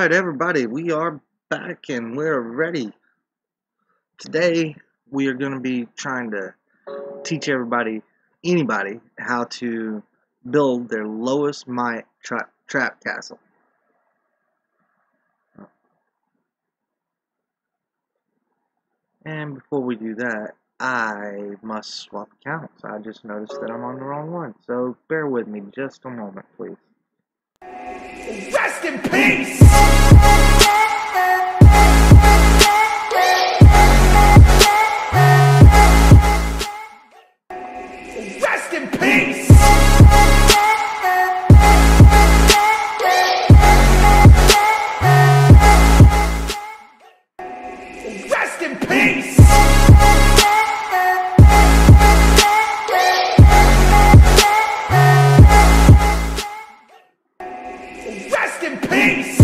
Alright, everybody, we are back and we're ready. Today, we are going to be trying to teach anybody, how to build their lowest might trap castle. And before we do that, I must swap accounts. I just noticed that I'm on the wrong one, so bear with me just a moment, please. Rest in peace! Rest in peace! Rest in peace! Rest in peace!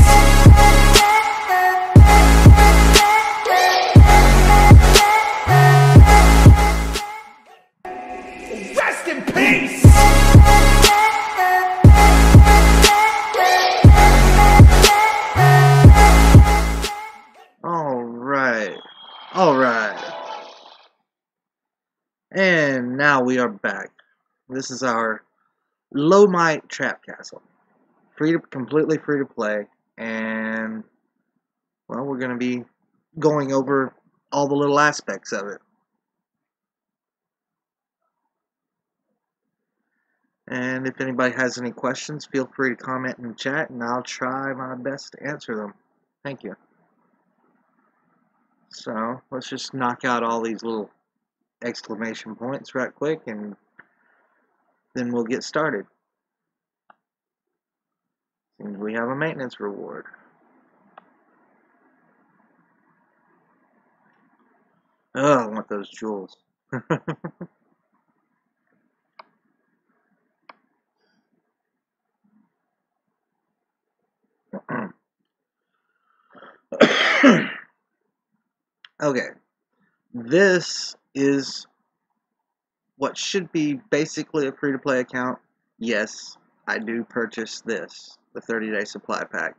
Rest in peace! Alright. And now we are back. This is our low might trap castle. Completely free to play, and well, we're going to be going over all the little aspects of it. And if anybody has any questions, feel free to comment in the chat, and I'll try my best to answer them. Thank you. So, let's just knock out all these little exclamation points right quick, and then we'll get started. And we have a maintenance reward. Oh, I want those jewels. Okay, this is what should be basically a free-to-play account. Yes, I do purchase this, the 30-day supply pack,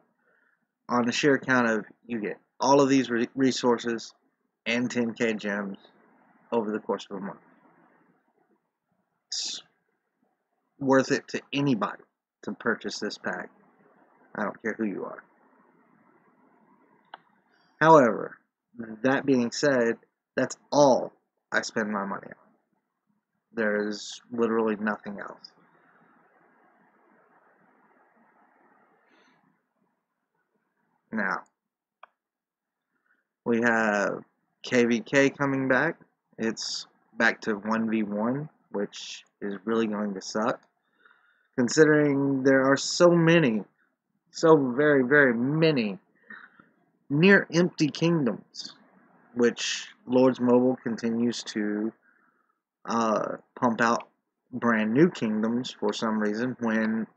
on the sheer account of you get all of these resources and 10k gems over the course of a month. It's worth it to anybody to purchase this pack. I don't care who you are. However, that being said, that's all I spend my money on. There is literally nothing else. Now, we have KVK coming back. It's back to 1v1, which is really going to suck, considering there are so very, very many near empty kingdoms, which Lords Mobile continues to pump out brand new kingdoms for some reason, when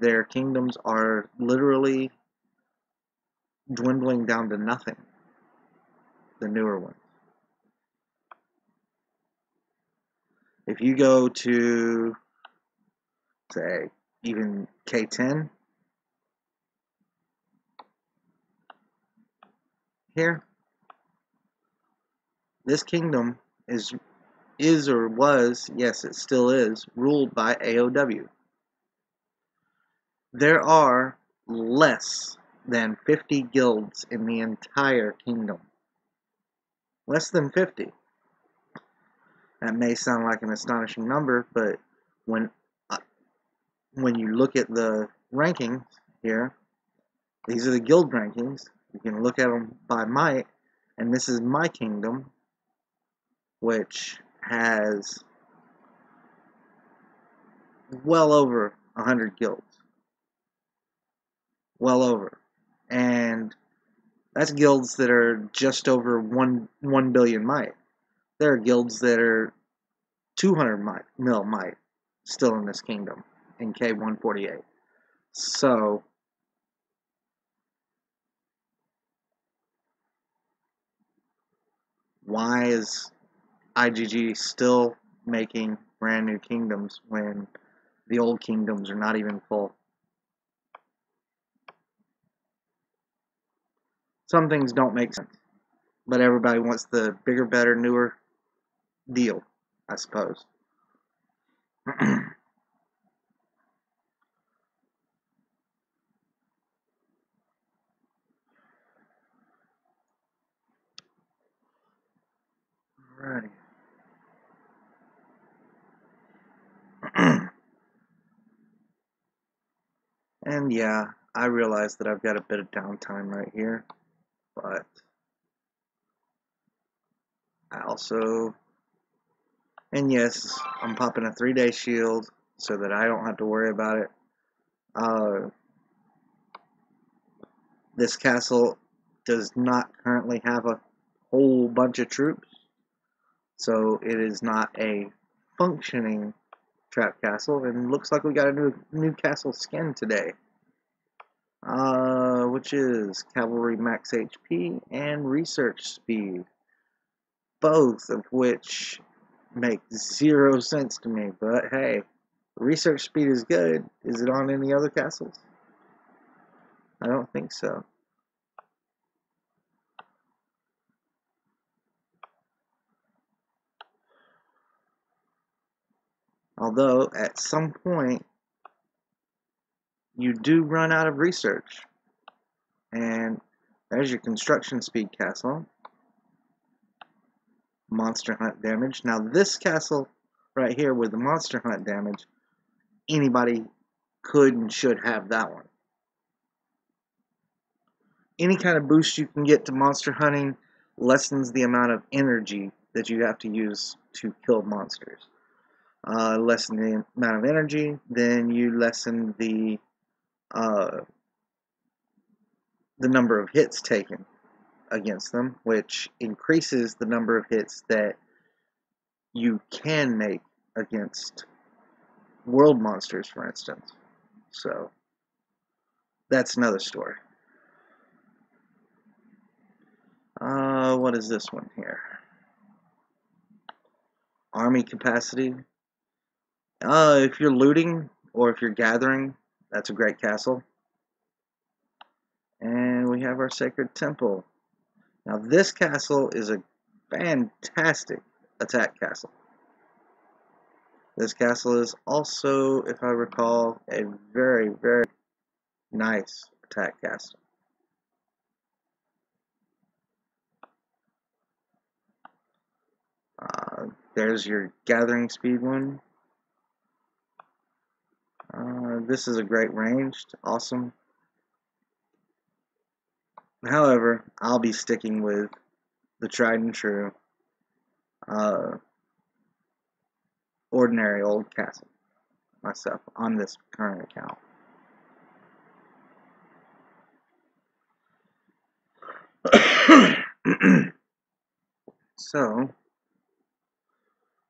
their kingdoms are literally dwindling down to nothing, the newer ones. If you go to, say, even K10 here, this kingdom is or was, yes, it still is, ruled by AOW. There are less than 50 guilds in the entire kingdom. Less than 50. That may sound like an astonishing number, but when you look at the rankings here, these are the guild rankings. You can look at them by might, and this is my kingdom, which has well over 100 guilds. Well over. And that's guilds that are just over 1 billion might. There are guilds that are 200 mil might still in this kingdom in K148. So, why is IGG still making brand new kingdoms when the old kingdoms are not even full? Some things don't make sense, but everybody wants the bigger, better, newer deal, I suppose. Alrighty. And yeah, I realize that I've got a bit of downtime right here, but I also, and yes, I'm popping a 3-day shield so that I don't have to worry about it. This castle does not currently have a whole bunch of troops, so it is not a functioning trap castle, and looks like we got a new castle skin today. Which is Cavalry Max HP and Research Speed, both of which make 0 sense to me, but hey, Research Speed is good. Is it on any other castles? I don't think so. Although, at some point, you do run out of research. And there's your construction speed castle. Monster hunt damage. Now this castle right here with the monster hunt damage, anybody could and should have that one. Any kind of boost you can get to monster hunting lessens the amount of energy that you have to use to kill monsters. Lessen the amount of energy, then you lessen the number of hits taken against them, which increases the number of hits that you can make against world monsters, for instance. So that's another story. What is this one here? Army capacity. If you're looting or if you're gathering, that's a great castle. And we have our Sacred Temple. Now this castle is a fantastic attack castle. This castle is also, if I recall, a very, very nice attack castle. There's your gathering speed one. This is a great ranged, awesome. However, I'll be sticking with the tried and true ordinary old castle myself on this current account. So,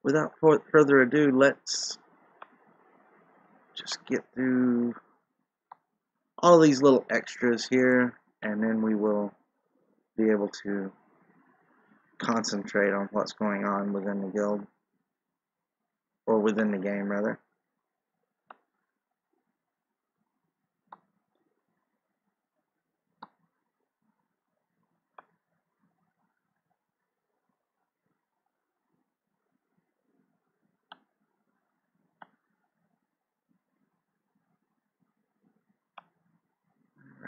without further ado, let's just get through all these little extras here, and then we will be able to concentrate on what's going on within the guild, or within the game, rather.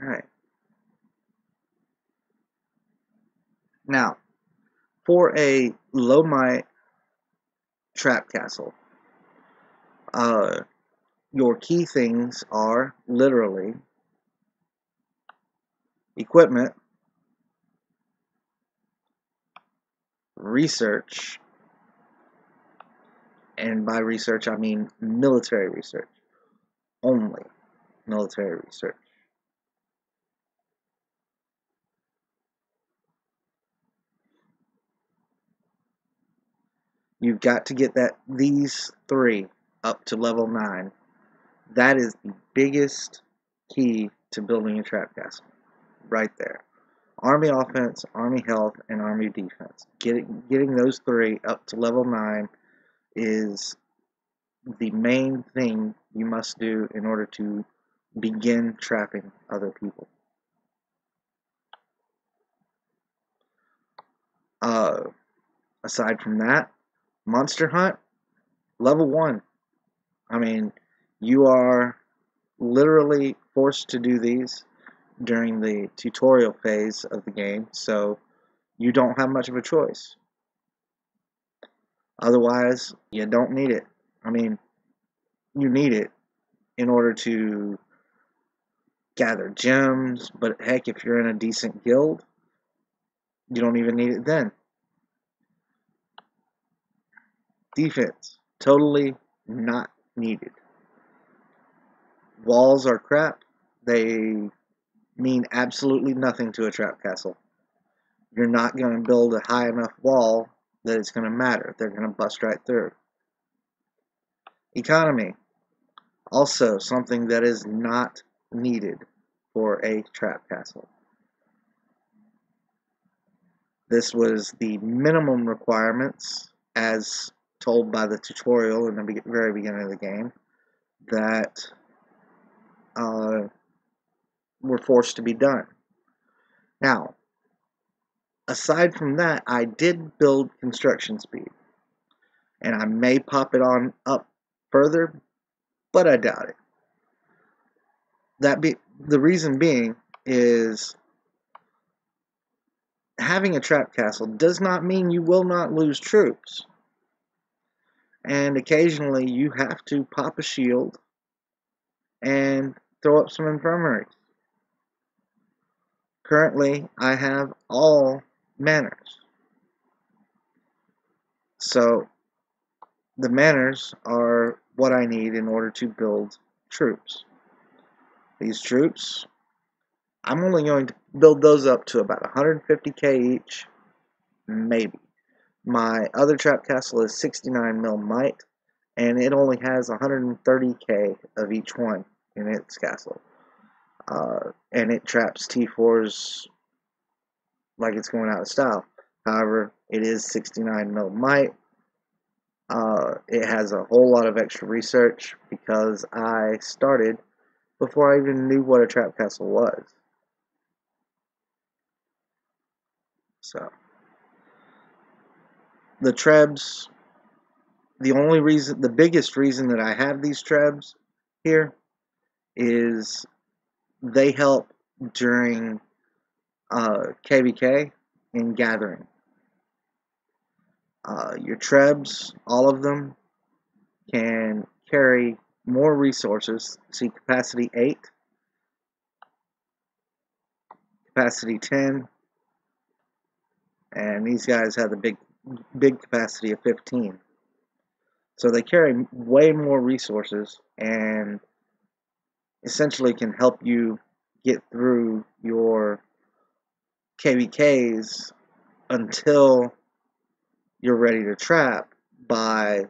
Alright. Now, for a low might trap castle, your key things are literally equipment, research, and by research I mean military research. Only military research. You've got to get these 3 up to level 9. That is the biggest key to building a trap castle. Right there. Army offense, army health, and army defense. Getting those 3 up to level 9 is the main thing you must do in order to begin trapping other people. Aside from that, Monster Hunt, level 1. I mean, you are literally forced to do these during the tutorial phase of the game, so you don't have much of a choice. Otherwise, you don't need it. I mean, you need it in order to gather gems, but heck, if you're in a decent guild, you don't even need it then. Defense, totally not needed. Walls are crap. They mean absolutely nothing to a trap castle. You're not going to build a high enough wall that it's going to matter. They're going to bust right through. Economy, also something that is not needed for a trap castle. This was the minimum requirements as told by the tutorial in the very beginning of the game that were forced to be done. Now, aside from that, I did build construction speed, and I may pop it on up further, but I doubt it. The reason being is having a trap castle does not mean you will not lose troops, and occasionally you have to pop a shield and throw up some infirmaries. Currently, I have all manors. So, the manors are what I need in order to build troops. These troops, I'm only going to build those up to about 150k each, maybe. My other trap castle is 69 mil might, and it only has 130k of each one in its castle. And it traps T4s like it's going out of style. However, it is 69 mil might. It has a whole lot of extra research because I started before I even knew what a trap castle was. So, the trebs, the biggest reason that I have these trebs here is they help during KVK in gathering. Your trebs, all of them, can carry more resources. See, capacity 8, capacity 10, and these guys have the big capacity of 15. So they carry way more resources and essentially can help you get through your KVKs until you're ready to trap by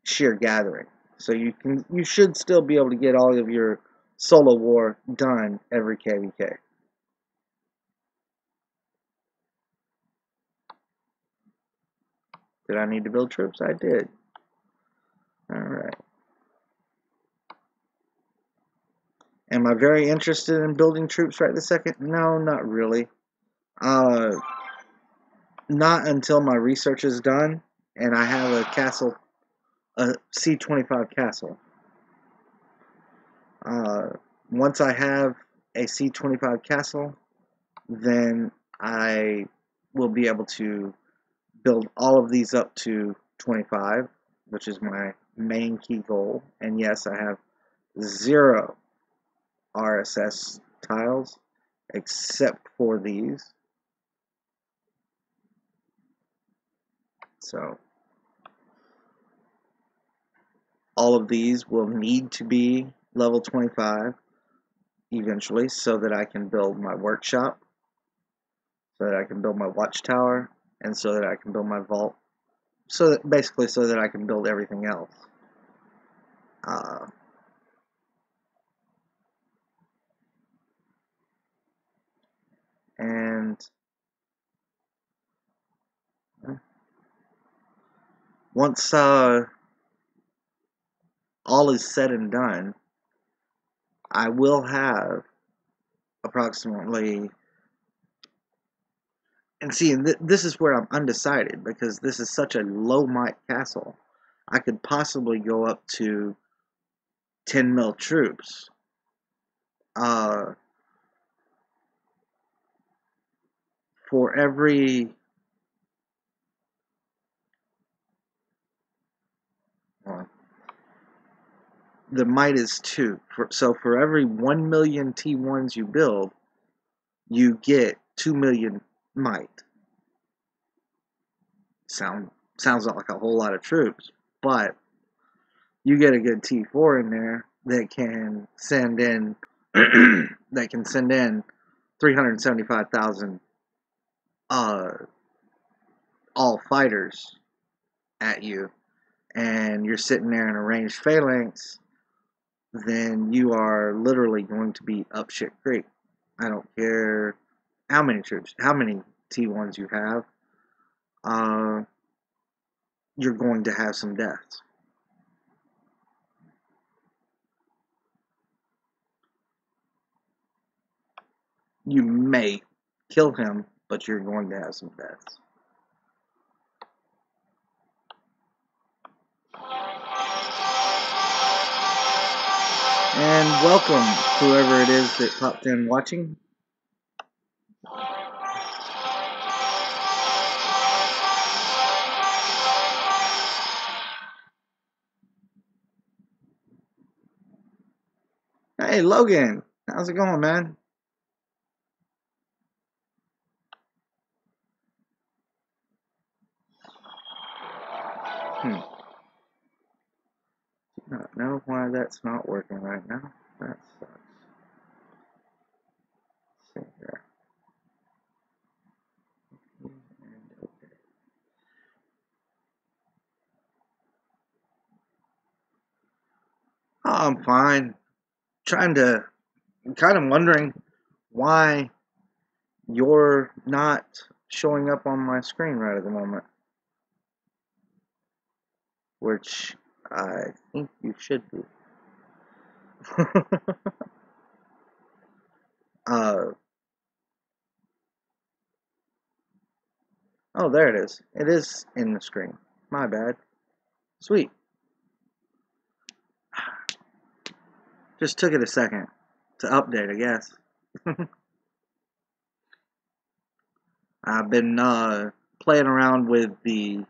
sheer gathering. So you should still be able to get all of your solo war done every KVK. Did I need to build troops? I did. Alright. Am I very interested in building troops right this second? No, not really. Not until my research is done and I have a castle, a C25 castle. Once I have a C25 castle, then I will be able to build all of these up to 25, which is my main key goal. And yes, I have 0 RSS tiles except for these. So all of these will need to be level 25 eventually so that I can build my workshop, so that I can build my watchtower, and so that I can build my vault, so that I can build everything else. And once all is said and done, I will have approximately And see, this is where I'm undecided because this is such a low might castle. I could possibly go up to 10 mil troops. For every the might is 2. So for every 1 million T1s you build, you get 2 million might. Sounds like a whole lot of troops, but you get a good T4 in there that can send in 375,000 all fighters at you, and you're sitting there in a ranged phalanx, then you are literally going to be up shit creek. I don't care how many troops, how many T1s you have, you're going to have some deaths. You may kill him, but you're going to have some deaths. And welcome, whoever it is that popped in watching. Hey, Logan, how's it going, man? I don't know why that's not working right now. That sucks. Let's see here. And okay. Oh, I'm fine. I'm kind of wondering why you're not showing up on my screen right at the moment. Which I think you should be. Oh, there it is. It is in the screen. My bad. Sweet. Just took it a second to update, I guess. I've been playing around with the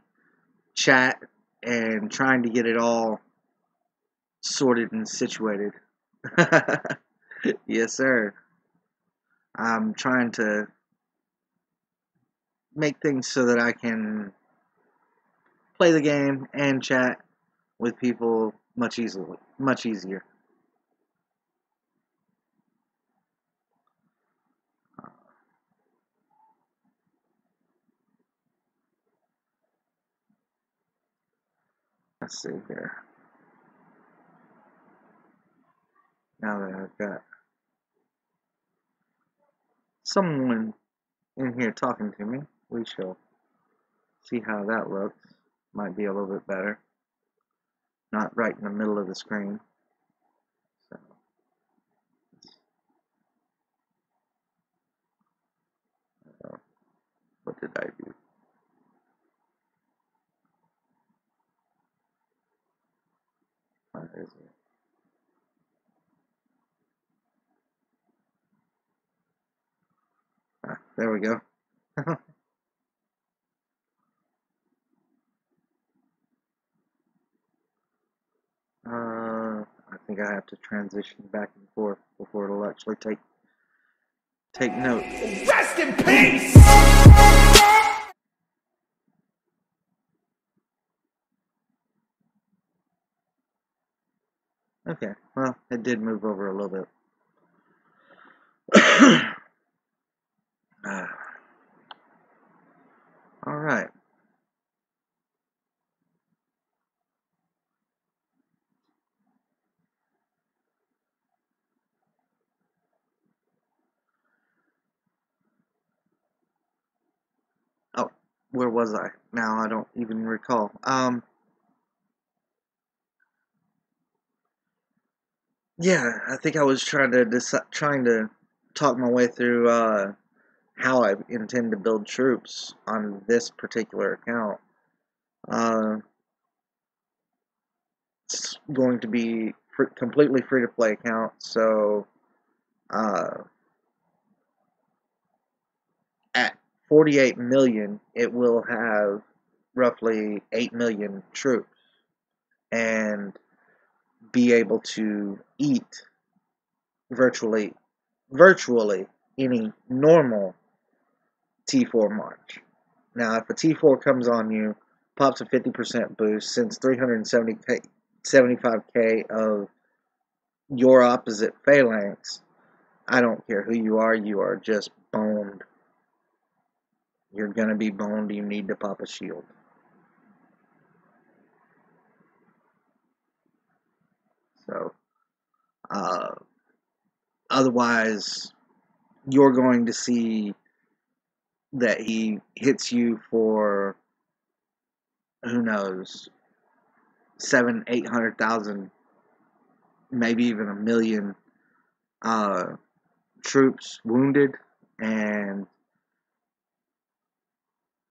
chat and trying to get it all sorted and situated. Yes, sir. I'm trying to make things so that I can play the game and chat with people much easier. Let's see here. Now that I've got someone in here talking to me, we shall see how that looks. Might be a little bit better. Not right in the middle of the screen. So, what did I do? Where is it? There we go. I think I have to transition back and forth before it'll actually take note. Rest in peace! Okay, well, it did move over a little bit. All right. Oh, where was I? Now I don't even recall. Yeah, I think I was trying to talk my way through how I intend to build troops on this particular account. It's going to be completely free to play account, so at 48 million, it will have roughly 8 million troops and be able to eat virtually any normal T4 March. Now, if a T4 comes on you, pops a 50% boost, sends 375k of your opposite phalanx, I don't care who you are just boned. You're gonna be boned, you need to pop a shield. So, otherwise, you're going to see that he hits you for, who knows, 800,000, maybe even 1,000,000 troops wounded, and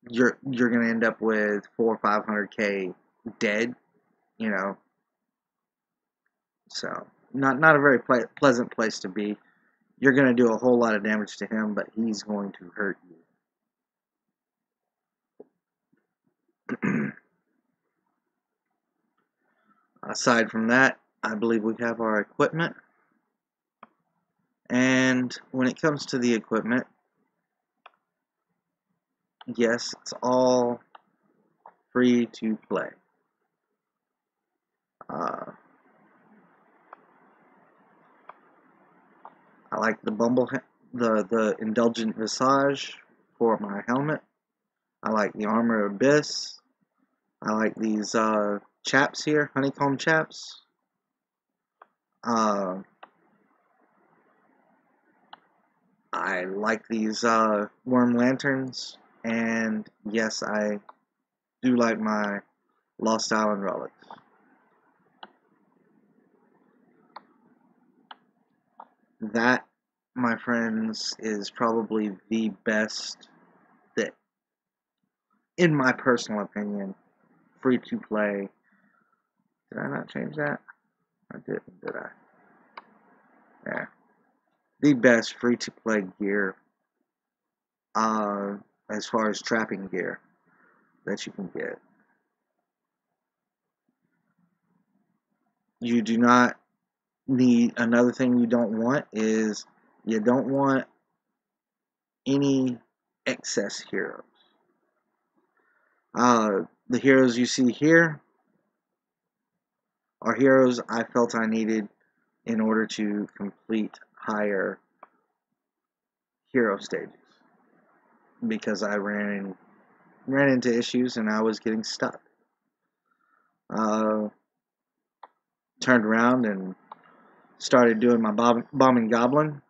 you're going to end up with 400 or 500k dead, you know. So not a very pleasant place to be. You're going to do a whole lot of damage to him, but he's going to hurt you. Aside from that, I believe we have our equipment. And when it comes to the equipment, yes, it's all free to play. I like the Indulgent Visage for my helmet. I like the Armor Abyss. I like these chaps here, honeycomb chaps. I like these worm lanterns, and yes, I do like my Lost Island relics. That, my friends, is probably the best that, in my personal opinion, free to play. Did I not change that? I didn't, did I? Yeah. The best free to play gear, as far as trapping gear that you can get. You do not need, another thing you don't want is, you don't want any excess heroes. The heroes you see here are heroes I felt I needed in order to complete higher hero stages, because I ran into issues and I was getting stuck. Turned around and started doing my bombing goblin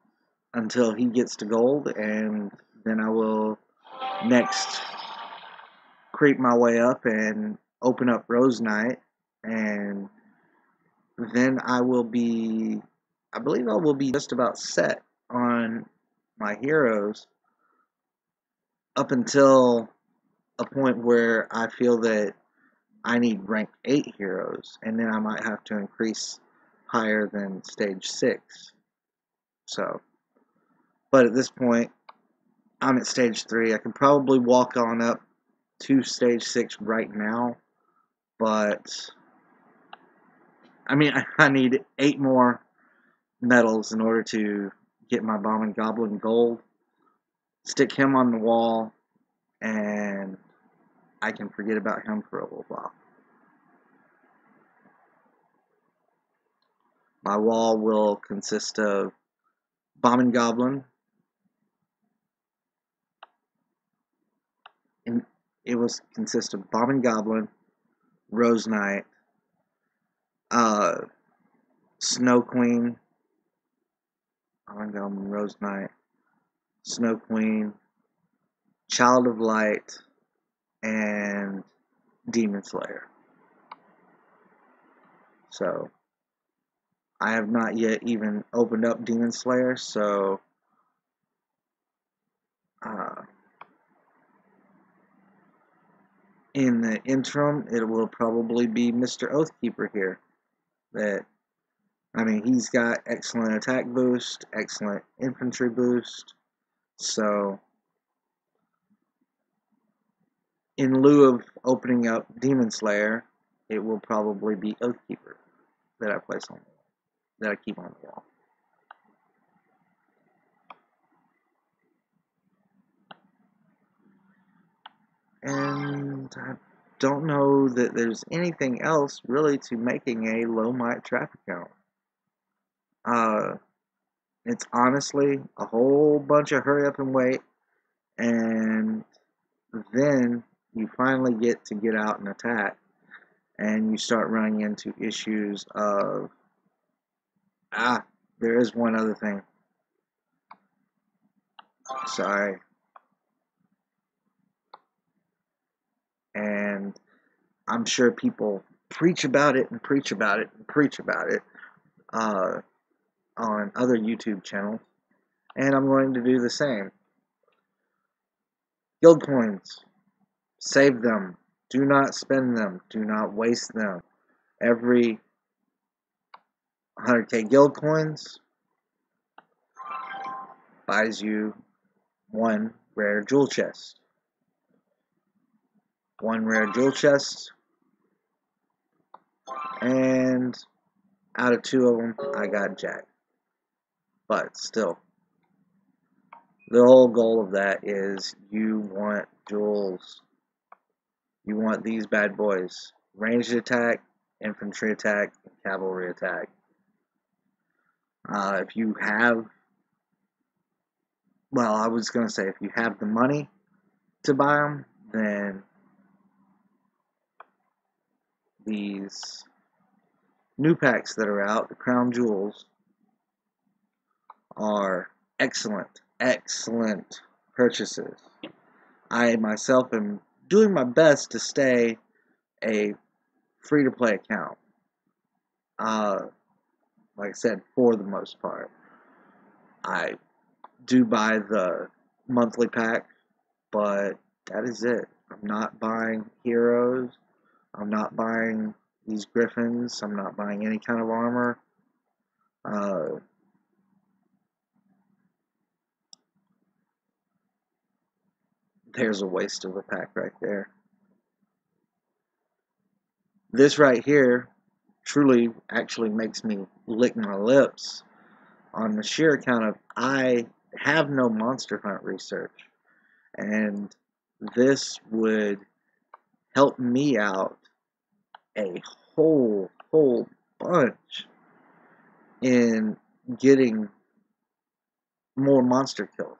until he gets to gold, and then I will next creep my way up and open up Rose Knight, and then I believe I will be just about set on my heroes up until a point where I feel that I need rank 8 heroes, and then I might have to increase higher than stage 6. So, but at this point, I'm at stage 3. I can probably walk on up to stage 6 right now, but I mean, I need 8 more medals in order to get my Bombing Goblin gold, stick him on the wall, and I can forget about him for a little while. My wall will consist of Bombing Goblin, and it will consist of Bombing Goblin, Rose Knight, Snow Queen, Bombing Goblin, Rose Knight, Snow Queen, Child of Light, and Demon Slayer. So, I have not yet even opened up Demon Slayer, so Uh, in the interim, it will probably be Mr. Oathkeeper here. He's got excellent attack boost, excellent infantry boost. So, in lieu of opening up Demon Slayer, it will probably be Oathkeeper that I place on, that I keep on the wall. And I don't know that there's anything else really to making a low might trap account. It's honestly a whole bunch of hurry up and wait, and then you finally get out and attack, and you start running into issues of, there is one other thing. Sorry. And I'm sure people preach about it and preach about it and preach about it on other YouTube channels, and I'm going to do the same. Guild coins. Save them. Do not spend them. Do not waste them. Every 100k guild coins buys you one rare jewel chest. One rare jewel chest, and out of 2 of them, I got Jack. But still, the whole goal of that is you want jewels. You want these bad boys. Ranged attack, infantry attack, and cavalry attack. If you have, I was going to say, if you have the money to buy them, then these new packs that are out, the Crown Jewels, are excellent purchases. I myself am doing my best to stay a free-to-play account. Like I said, for the most part. I do buy the monthly pack, but that is it. I'm not buying heroes. I'm not buying these griffins. I'm not buying any kind of armor. There's a waste of a pack right there. This right here truly actually makes me lick my lips on the sheer account of I have no Monster Hunt research, and this would help me out a whole bunch in getting more monster kills.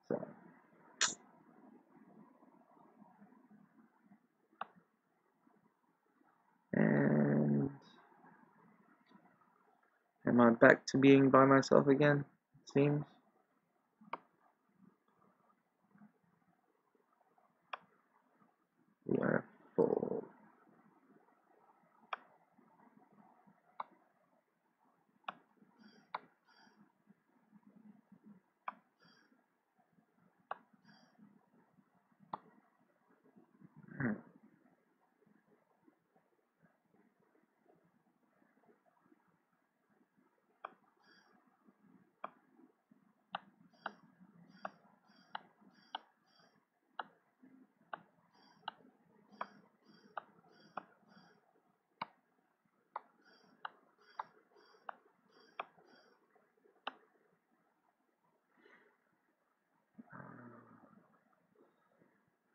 So, and am I back to being by myself again? It seems. We are full.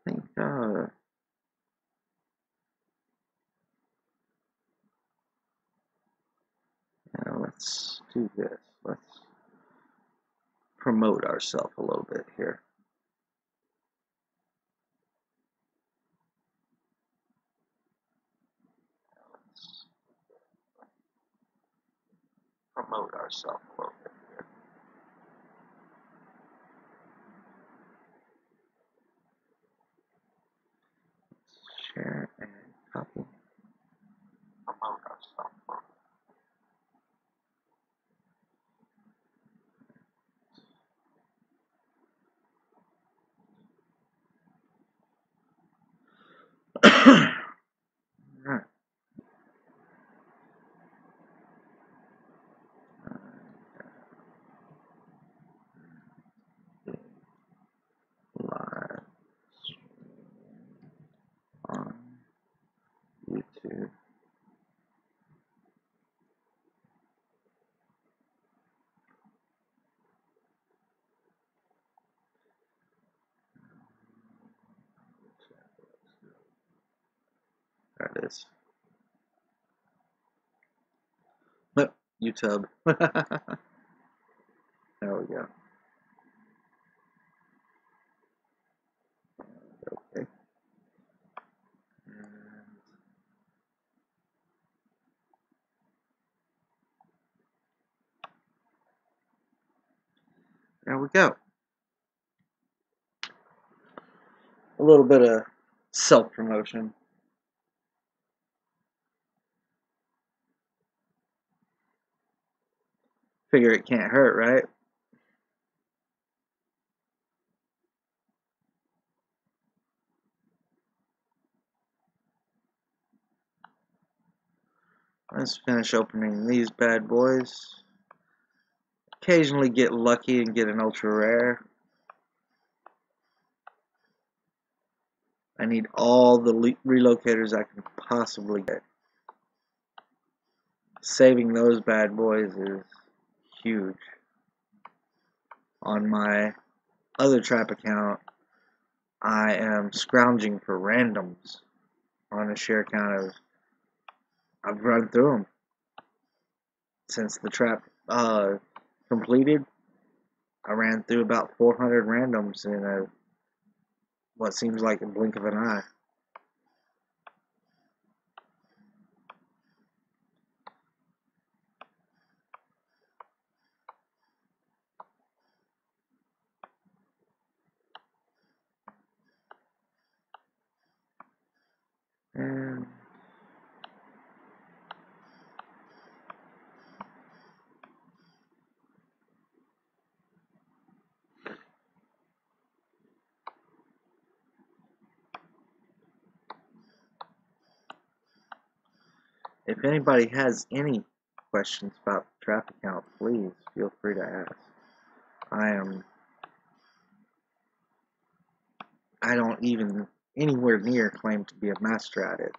I think, let's do this. Let's promote ourselves a little bit here. Let's promote ourselves a little bit here. Share and copy. Promote ourselves. to. There it is. But YouTube. There we go. Okay. And there we go. A little bit of self-promotion. Figure it can't hurt, right? Let's finish opening these bad boys. Occasionally get lucky and get an ultra rare. I need all the relocators I can possibly get. Saving those bad boys is huge. On my other trap account, I am scrounging for randoms on a sheer count of I've run through them since the trap completed. I ran through about 400 randoms in what seems like a blink of an eye. And if anybody has any questions about the trap account, please feel free to ask. I don't even anywhere near claim to be a master at it.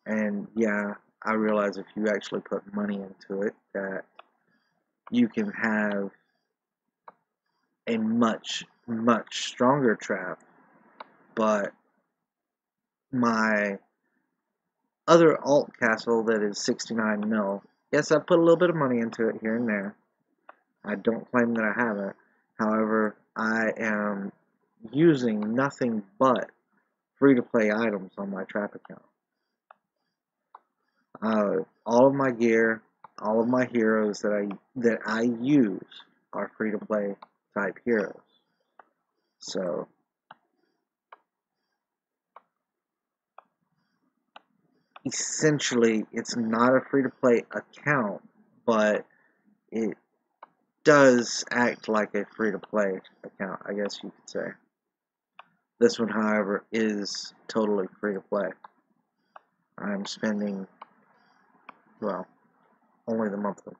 And yeah, I realize if you actually put money into it, that you can have a much, much stronger trap. But my other alt castle that is 69 mil, yes, I put a little bit of money into it here and there. I don't claim that I haven't. However, I am using nothing but free-to-play items on my trap account. All of my gear, all of my heroes that I use are free-to-play type heroes. So essentially, it's not a free-to-play account, but it does act like a free-to-play account, I guess you could say. This one, however, is totally free-to-play. I'm spending, well, only the monthly.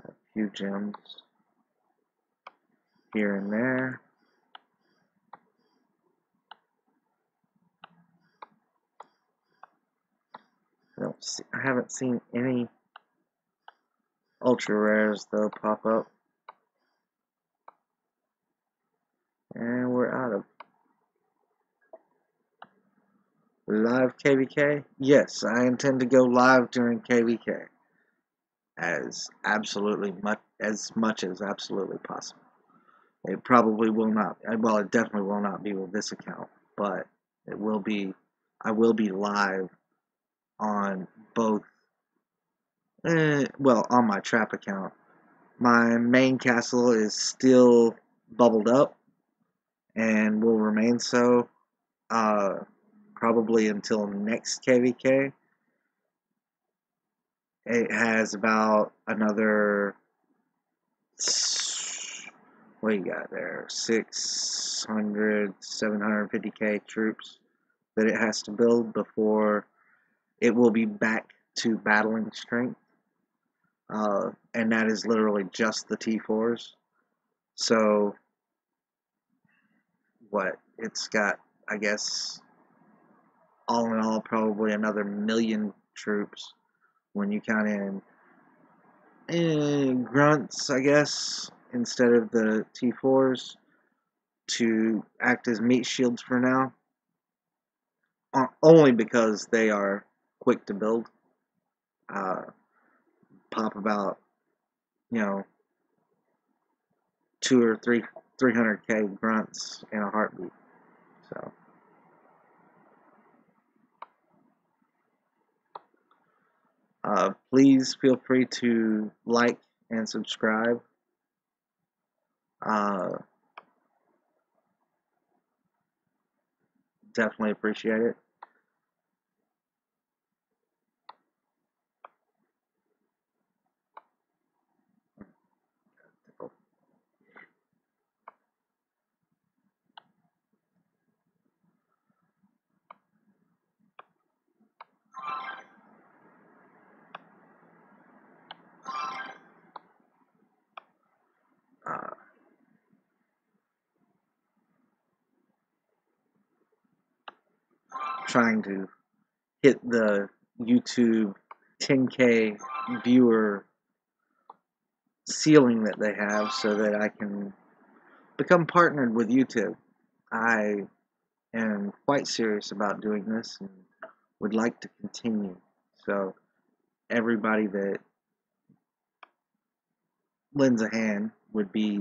Got a few gems here and there. I haven't seen any ultra rares though pop up. And we're out of live KVK. Yes, I intend to go live during KVK as much as absolutely possible. It probably will not. Well, it definitely will not be with this account, but it will be. I will be live on both. Well, on my trap account. My main castle is still bubbled up and will remain so probably until next KVK. It has about another what do you got there? 600, 750k troops that it has to build before it will be back to battling strength. And that is literally just the T4s. So, what? It's got, I guess, all in all, probably another million troops when you count in grunts, I guess, instead of the T4s to act as meat shields for now. Only because they are quick to build. Pop about, you know, 300k grunts in a heartbeat. So, please feel free to like and subscribe. Definitely appreciate it. Uh, Trying to hit the YouTube 10k viewer ceiling that they have so that I can become partnered with YouTube. I am quite serious about doing this and would like to continue. So, everybody that lends a hand would be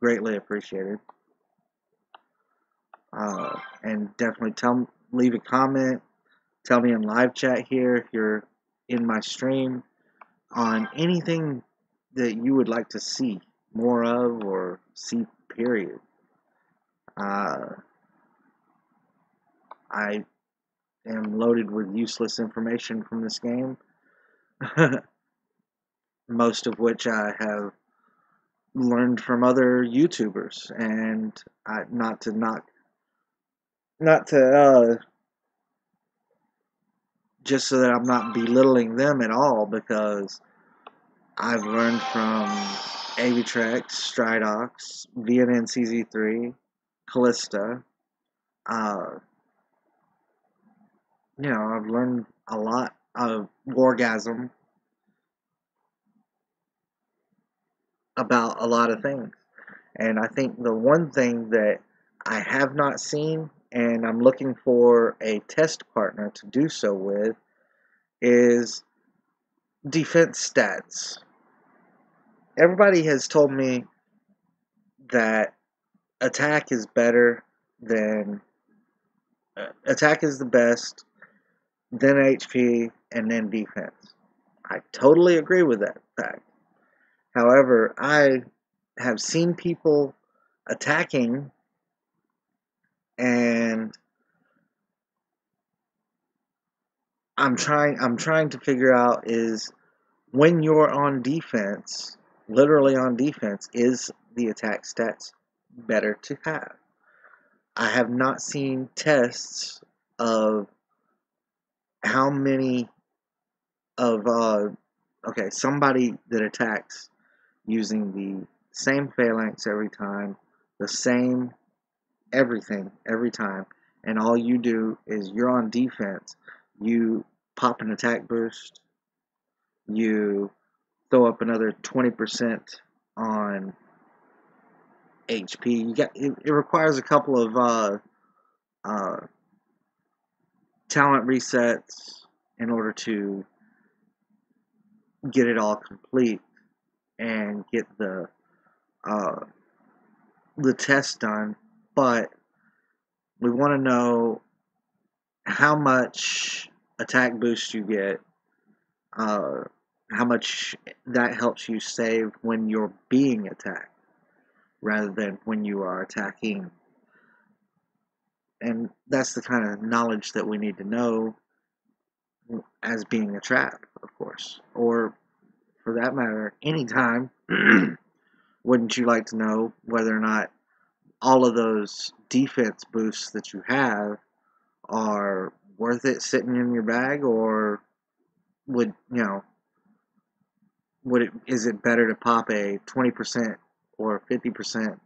greatly appreciated. And definitely leave a comment. Tell me in live chat here if you're in my stream on anything that you would like to see more of or see, period. I am loaded with useless information from this game, most of which I have learned from other YouTubers, and not to just so that I'm not belittling them at all, because I've learned from Aviatrex, Stridox, VNNCZ3, Callista. I've learned a lot of Wargasm about a lot of things. And I think the one thing that I have not seen, and I'm looking for a test partner to do so with, is defense stats. Everybody has told me that attack is better than attack is the best, then HP, and then defense. I totally agree with that fact. However, I have seen people attacking, and I'm trying to figure out is when you're on defense, literally on defense, is the attack stats better to have? I have not seen tests of how many of somebody that attacks using the same phalanx every time, the same everything every time, and all you do is you're on defense, you pop an attack boost, you throw up another 20% on HP. It requires a couple of talent resets in order to get it all complete and get the test done. But we want to know how much attack boost you get, how much that helps you save when you're being attacked rather than when you are attacking. And that's the kind of knowledge that we need to know as being a trap, of course, or for that matter, anytime wouldn't you like to know whether or not all of those defense boosts that you have are worth it sitting in your bag, or would is it better to pop a 20% or 50%?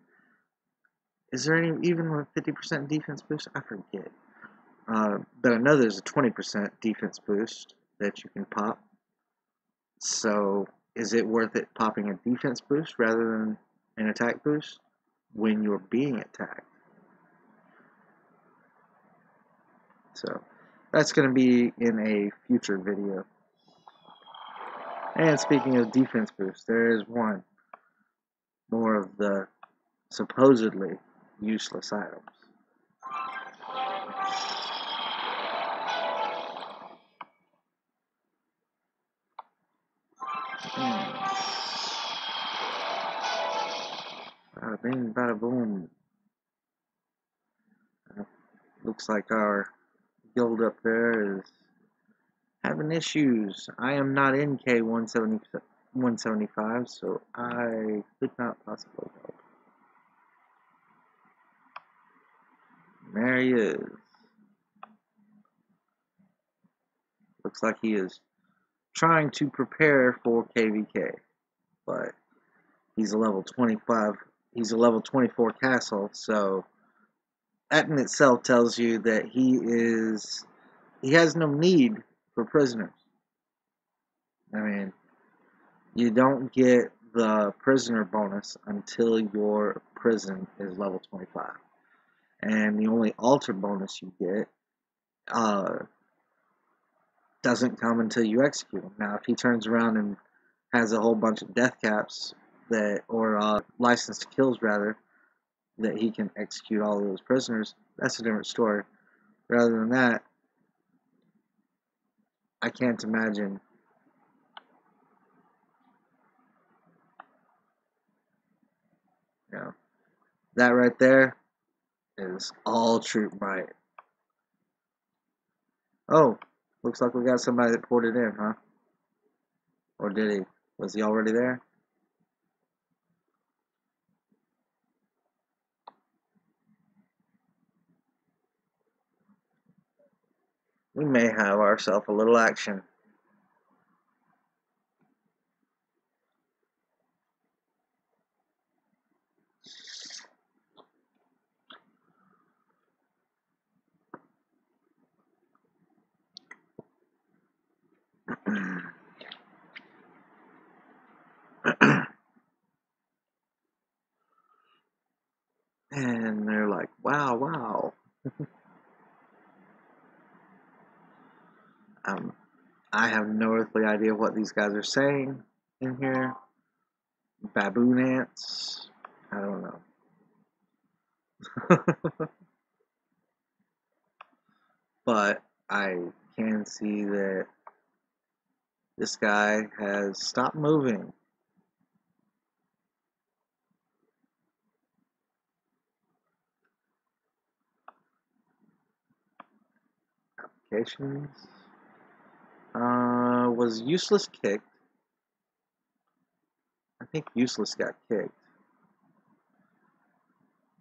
Is there any even a 50% defense boost? I forget. But I know there's a 20% defense boost that you can pop. So is it worth it popping a defense boost rather than an attack boost when you're being attacked? So that's going to be in a future video. And speaking of defense boost, there is one more of the supposedly useless items. Bada bing, bada boom. Looks like our guild up there is having issues. I am not in K175, so I could not possibly help. And there he is. Looks like he is trying to prepare for KVK, but he's a level 25. He's a level 24 castle, so that in itself tells you that he has no need for prisoners. I mean, you don't get the prisoner bonus until your prison is level 25. And the only altar bonus you get doesn't come until you execute him. Now, if he turns around and has a whole bunch of death caps or license to kills rather, that he can execute all of those prisoners, that's a different story. Rather than that, I can't imagine. That right there is all troop might. Oh, looks like we got somebody that poured it in, huh? Or did he? Was he already there? We may have ourselves a little action. And they're like, wow, wow. I have no earthly idea what these guys are saying in here. Baboon ants. I don't know. But I can see that this guy has stopped moving. Applications. Was Useless kicked? I think Useless got kicked.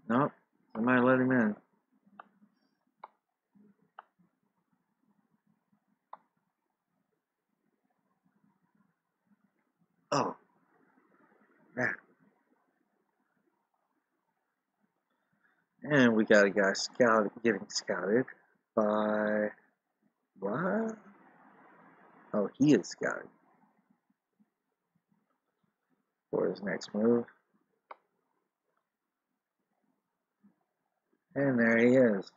Nope. Somebody let him in. Oh. Yeah. And we got a guy getting scouted by... What? Oh, he is scouted for his next move. And there he is.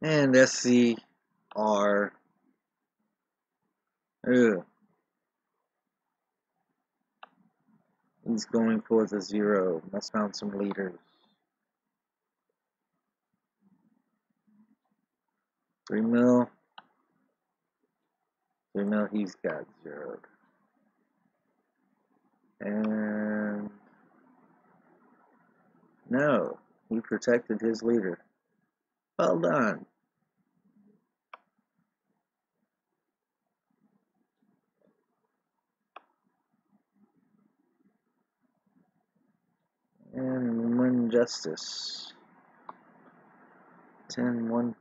And SCR. Ugh. He's going for the 0. Must found some leaders. 3 mil. 3 mil, he's got 0. And no, he protected his leader. Well done. Injustice. 10-1-7.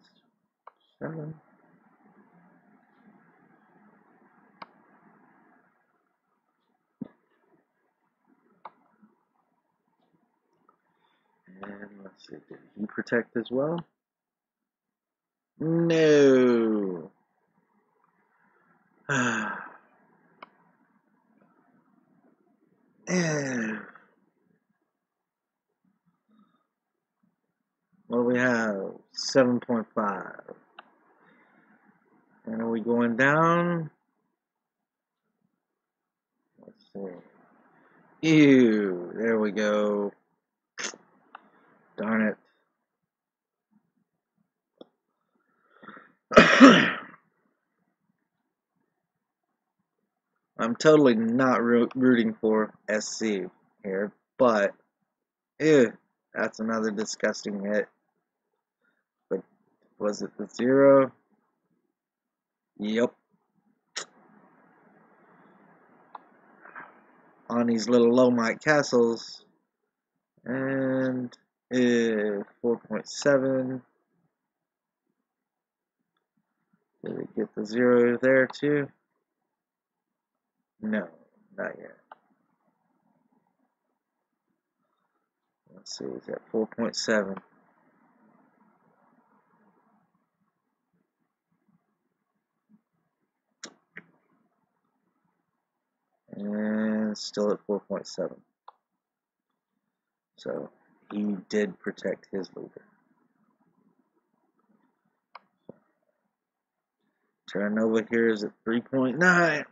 And let's see, did he protect as well? No. What do we have? 7.5. And are we going down? Let's see. Ew, there we go. Darn it. I'm totally not rooting for SC here, but ew, that's another disgusting hit. But was it the 0? Yep. On these little low mic castles. And 4.7. Did it get the 0 there too? No, not yet. Let's see, is that 4.7? And still at 4.7. So he did protect his leader. Terra Nova here is at 3.9.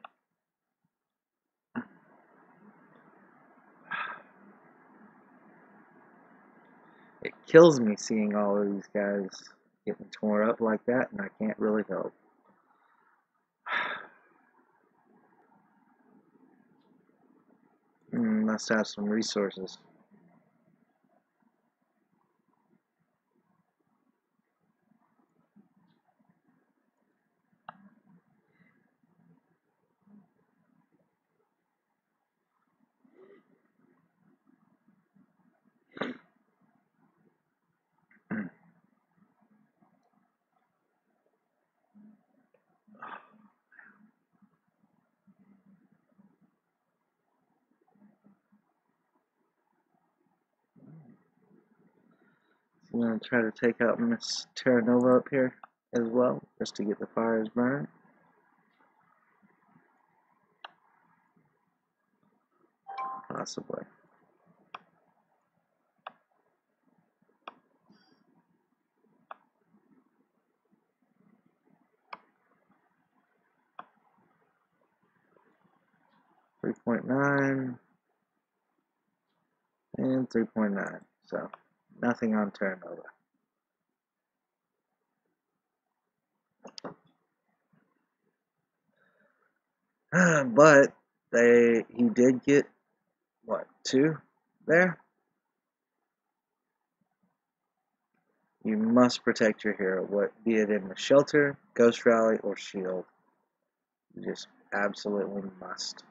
It kills me seeing all of these guys getting torn up like that, and I can't really help. Must have some resources. I'm going to try to take out Miss Terra Nova up here as well, just to get the fires burned. Possibly. .9 and 3.9. So nothing on Terra Nova. But he did get what, 2 there? You must protect your hero, be it in the shelter, ghost rally, or shield. You just absolutely must.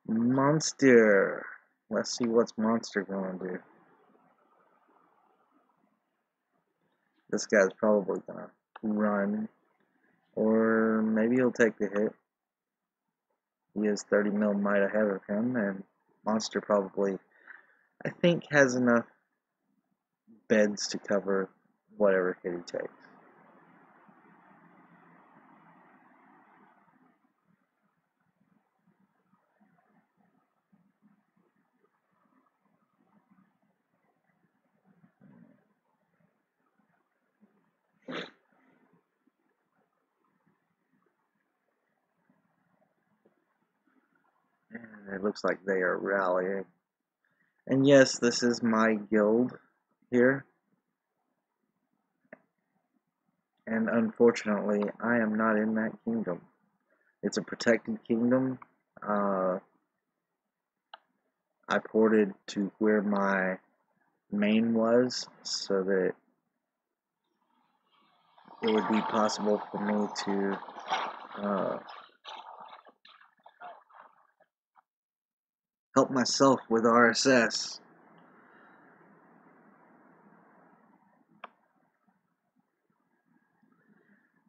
Monster. Let's see what's Monster going to do. This guy's probably going to run. Or maybe he'll take the hit. He is 30 mil might ahead of him, and Monster probably, I think, has enough beds to cover whatever hit he takes. And it looks like they are rallying. And yes, this is my guild here. And unfortunately, I am not in that kingdom. It's a protected kingdom. I ported to where my main was so that it would be possible for me to help myself with RSS.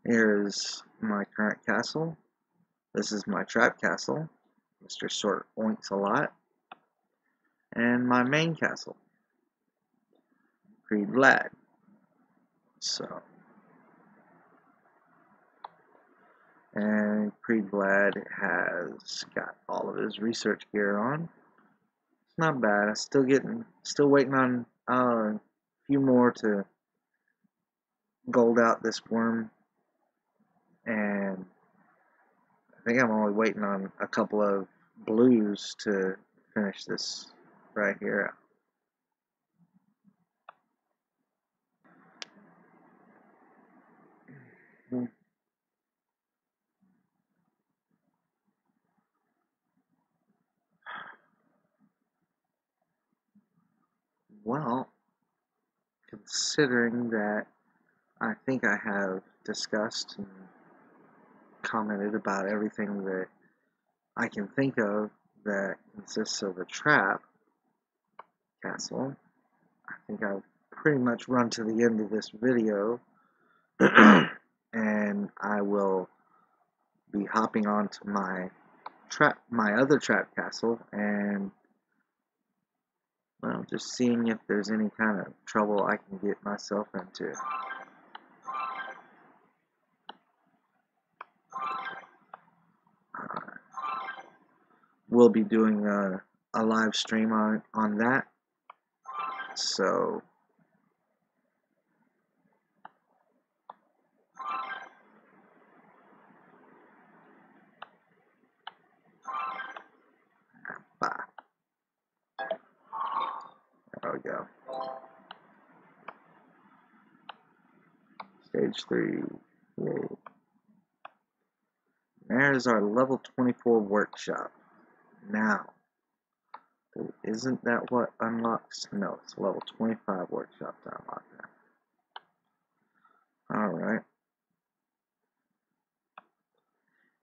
Here's my current castle. This is my trap castle, Mr. Sort Oinks a Lot, and my main castle, Creed Vlad. So, and Creed Vlad has got all of his research gear on. It's not bad. I'm still waiting on a few more to gold out this worm, and I think I'm only waiting on a couple of blues to finish this right here. Well, considering that I think I have discussed and commented about everything that I can think of that consists of a trap castle, I think I've pretty much run to the end of this video, and I will be hopping on to my other trap castle, and well, just seeing if there's any kind of trouble I can get myself into. We'll be doing a live stream on that, so bye. There we go. Stage 3. Yay. There's our level 24 workshop. Now, isn't that what unlocks? No, it's level 25 workshop to unlock that. Alright.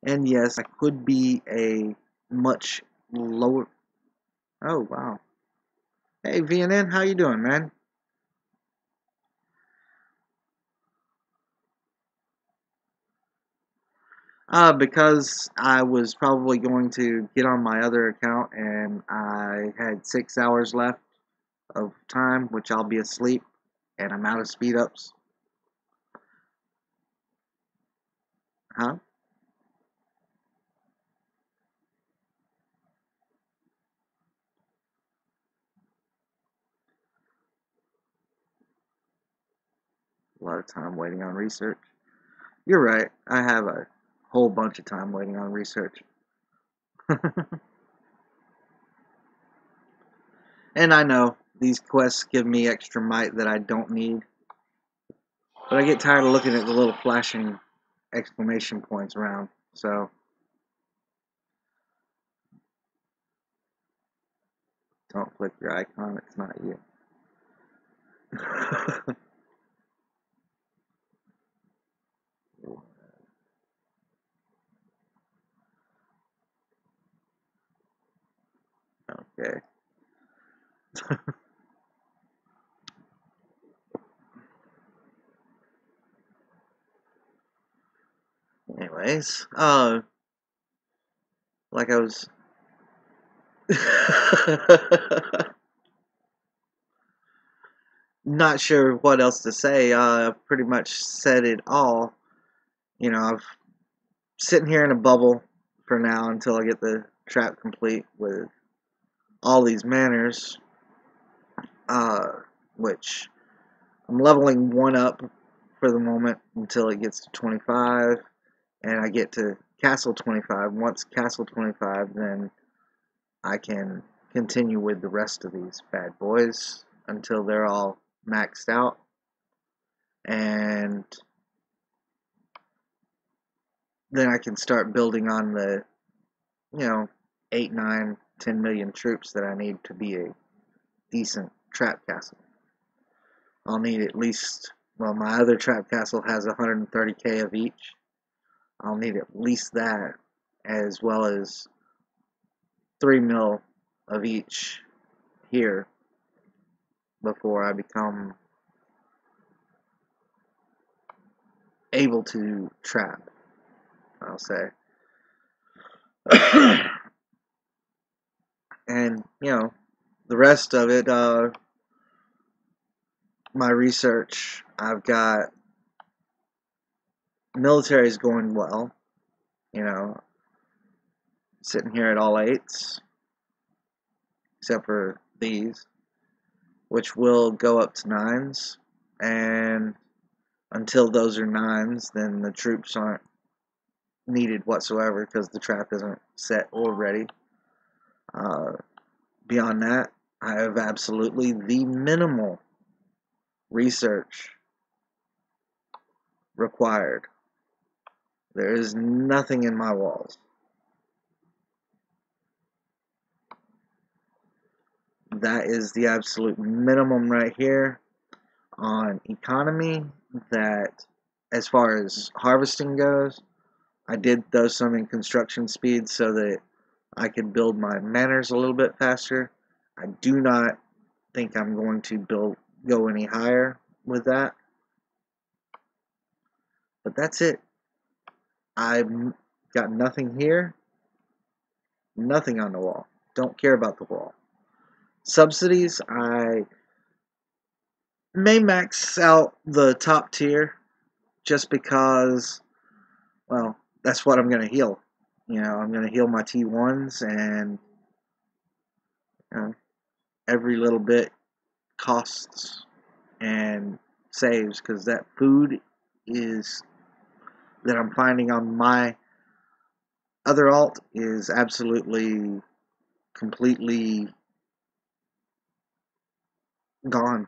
And yes, I could be a much lower... Oh, wow. Hey, VNN, how you doing, man? Because I was probably going to get on my other account and I had 6 hours left of time, which I'll be asleep, and I'm out of speed ups. Huh? A lot of time waiting on research. You're right, I have a whole bunch of time waiting on research. And I know, these quests give me extra might that I don't need. But I get tired of looking at the little flashing exclamation points around, so... Don't click your icon, it's not you. Okay. Anyways, like I was... Not sure what else to say. I've pretty much said it all. You know, I'm sitting here in a bubble for now until I get the trap complete with all these manners, which I'm leveling 1 up for the moment until it gets to 25, and I get to Castle 25. Once Castle 25, then I can continue with the rest of these bad boys until they're all maxed out, and then I can start building on the, 8, 9, 10 million troops that I need to be a decent trap castle. I'll need at least, well, my other trap castle has 130k of each. I'll need at least that, as well as 3 mil of each here before I become able to trap, I'll say. And, the rest of it, my research, I've got military's going well, sitting here at all eights, except for these, which will go up to nines, and until those are nines, then the troops aren't needed whatsoever because the trap isn't set or ready. Beyond that, I have absolutely the minimal research required. There is nothing in my walls. That is the absolute minimum right here on economy. That, as far as harvesting goes, I did throw some in construction speed so that I could build my manors a little bit faster. I do not think I'm going to go any higher with that. But that's it. I've got nothing here, nothing on the wall. Don't care about the wall. Subsidies, I may max out the top tier just because, well, that's what I'm going to heal. I'm going to heal my T1s, and every little bit costs and saves, because that food is that I'm finding on my other alt is absolutely completely gone.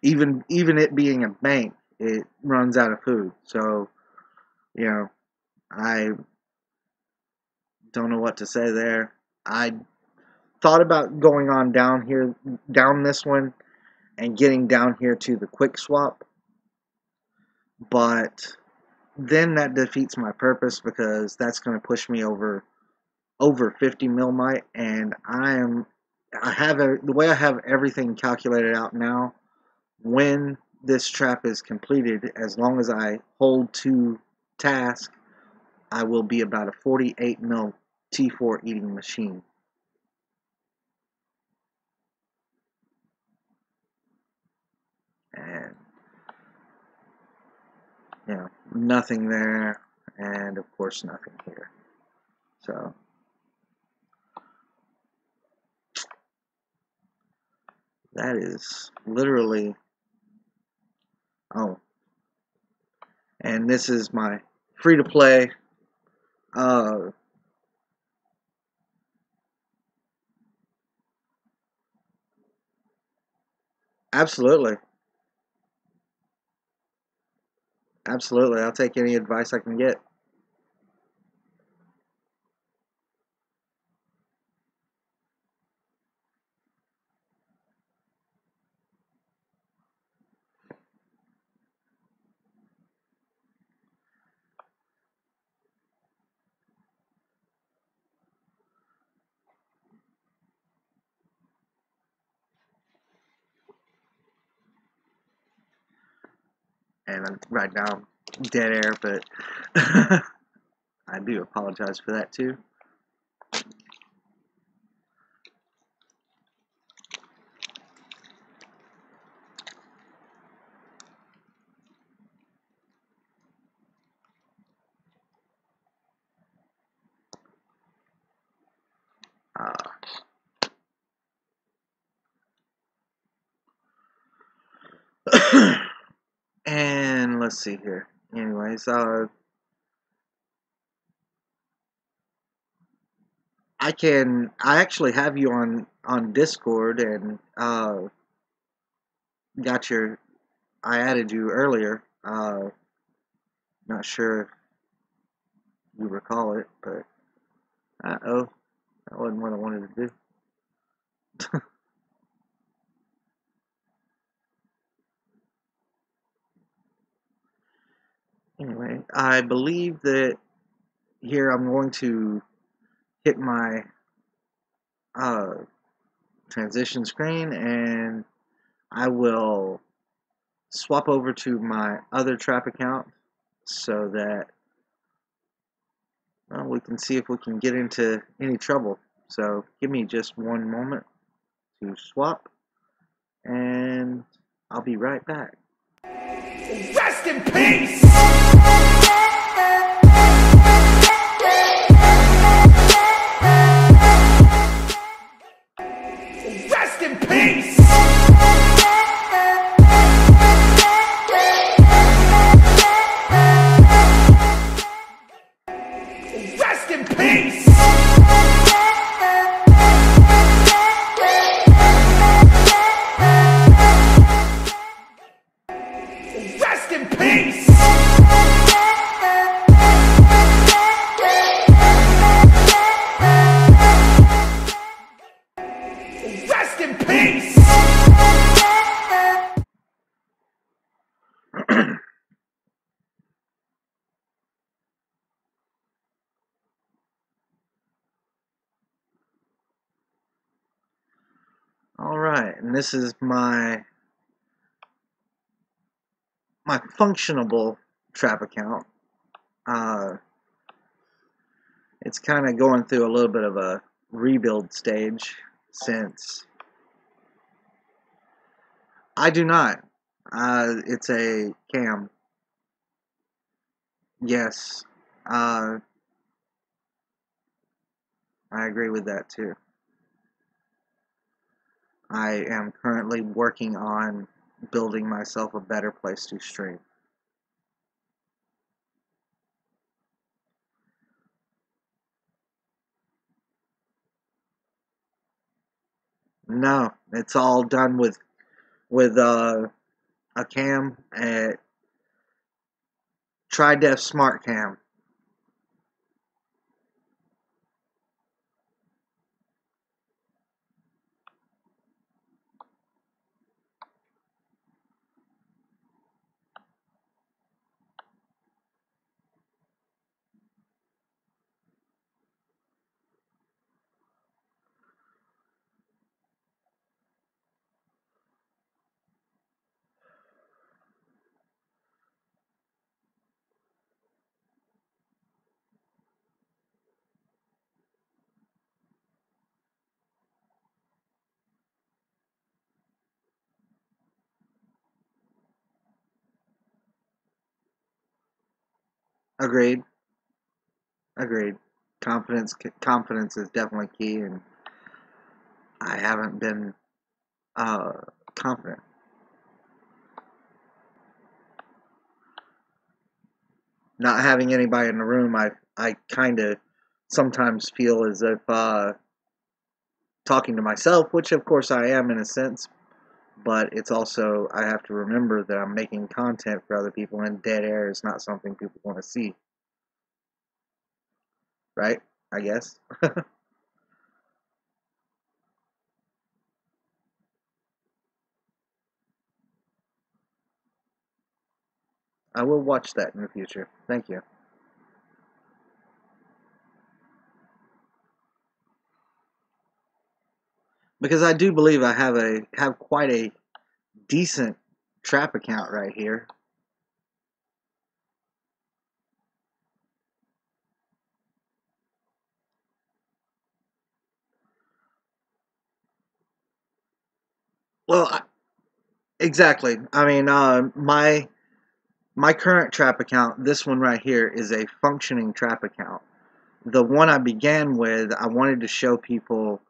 even it being a bank, it runs out of food. So, I don't know what to say there. I thought about going on down this one, and getting down here to the quick swap, but then that defeats my purpose because that's going to push me over 50 mil might, and the way I have everything calculated out now. When this trap is completed, as long as I hold to task, I will be about a 48 mil T4 eating machine. And nothing there, and of course nothing here. So that is literally, and this is my free to play. Absolutely. Absolutely. I'll take any advice I can get. And right now I'm dead air, but I do apologize for that too. And let's see here. Anyways, I actually have you on Discord, and got your I added you earlier. Not sure if you recall it, but that wasn't what I wanted to do. Anyway, I believe that here I'm going to hit my uh, transition screen, and I will swap over to my other trap account so that we can see if we can get into any trouble. So give me just one moment to swap, and I'll be right back. Rest in peace! Rest in peace! Rest in peace! Rest in peace! Rest in peace! Alright, and this is my functionable trap account. It's kind of going through a little bit of a rebuild stage since I do not. It's a cam. Yes. I agree with that too. I am currently working on building myself a better place to stream. No, it's all done with a cam, a TriDef Smart Cam. Agreed. Agreed. Confidence is definitely key, and I haven't been uh, confident. Not having anybody in the room, I kind of sometimes feel as if talking to myself, which of course I am in a sense, but it's also I have to remember that I'm making content for other people, and dead air is not something people want to see. Right? I guess. I will watch that in the future. Thank you. Because I do believe I have quite a decent trap account right here. Well, exactly. I mean, my current trap account, this one right here, is a functioning trap account. The one I began with, I wanted to show people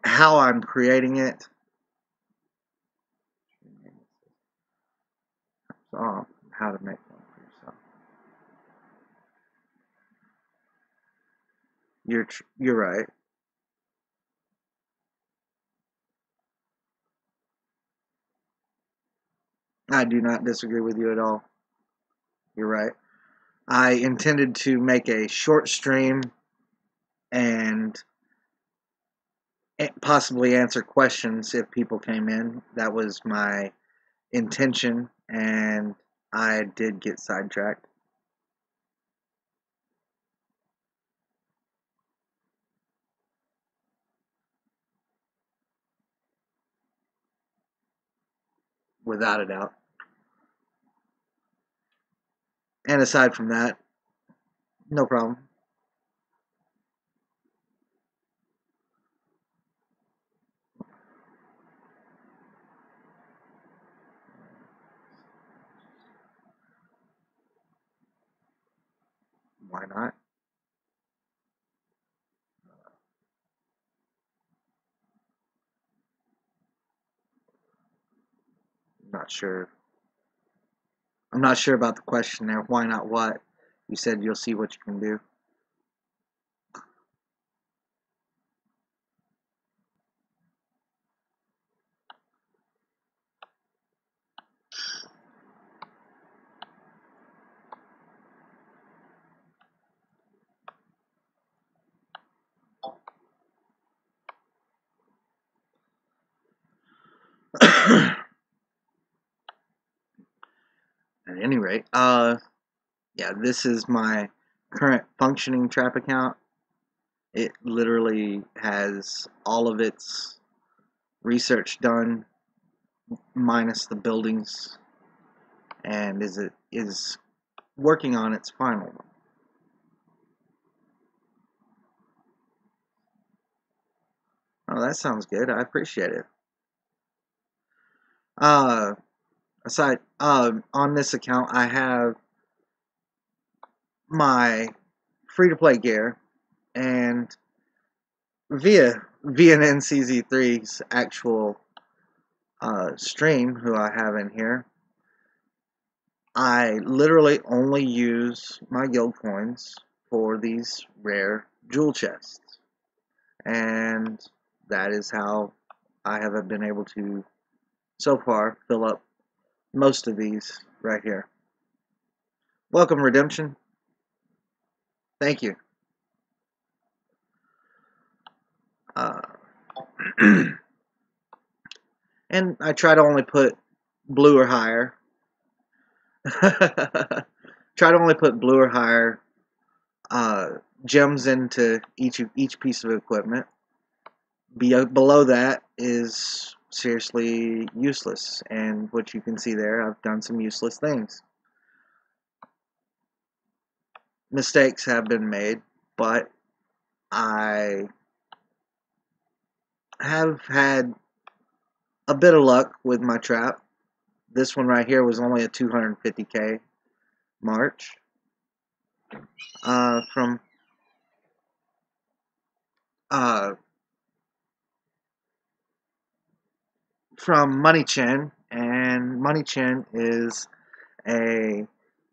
how I'm creating it. How to make one for yourself. You're right. I do not disagree with you at all. You're right. I intended to make a short stream and possibly answer questions if people came in. That was my intention, and I did get sidetracked. without a doubt. And aside from that, no problem. Why not? Not sure. I'm not sure about the question there. Why not what? You said you'll see what you can do. At any rate, yeah, this is my current functioning trap account. It literally has all of its research done, minus the buildings, and is working on its final. Oh, that sounds good. I appreciate it. Uh, on this account, I have my free-to-play gear, and via VNNCZ3's actual stream, who I have in here, I literally only use my guild coins for these rare jewel chests. And that is how I have been able to, so far, fill up most of these right here. Welcome, Redemption. Thank you. And I try to only put blue or higher. Try to only put blue or higher gems into each piece of equipment. Below that is seriously useless, and what you can see there, I've done some useless things. Mistakes have been made, but I have had a bit of luck with my trap. This one right here was only a 250k march from Money Chen, and Money Chen is a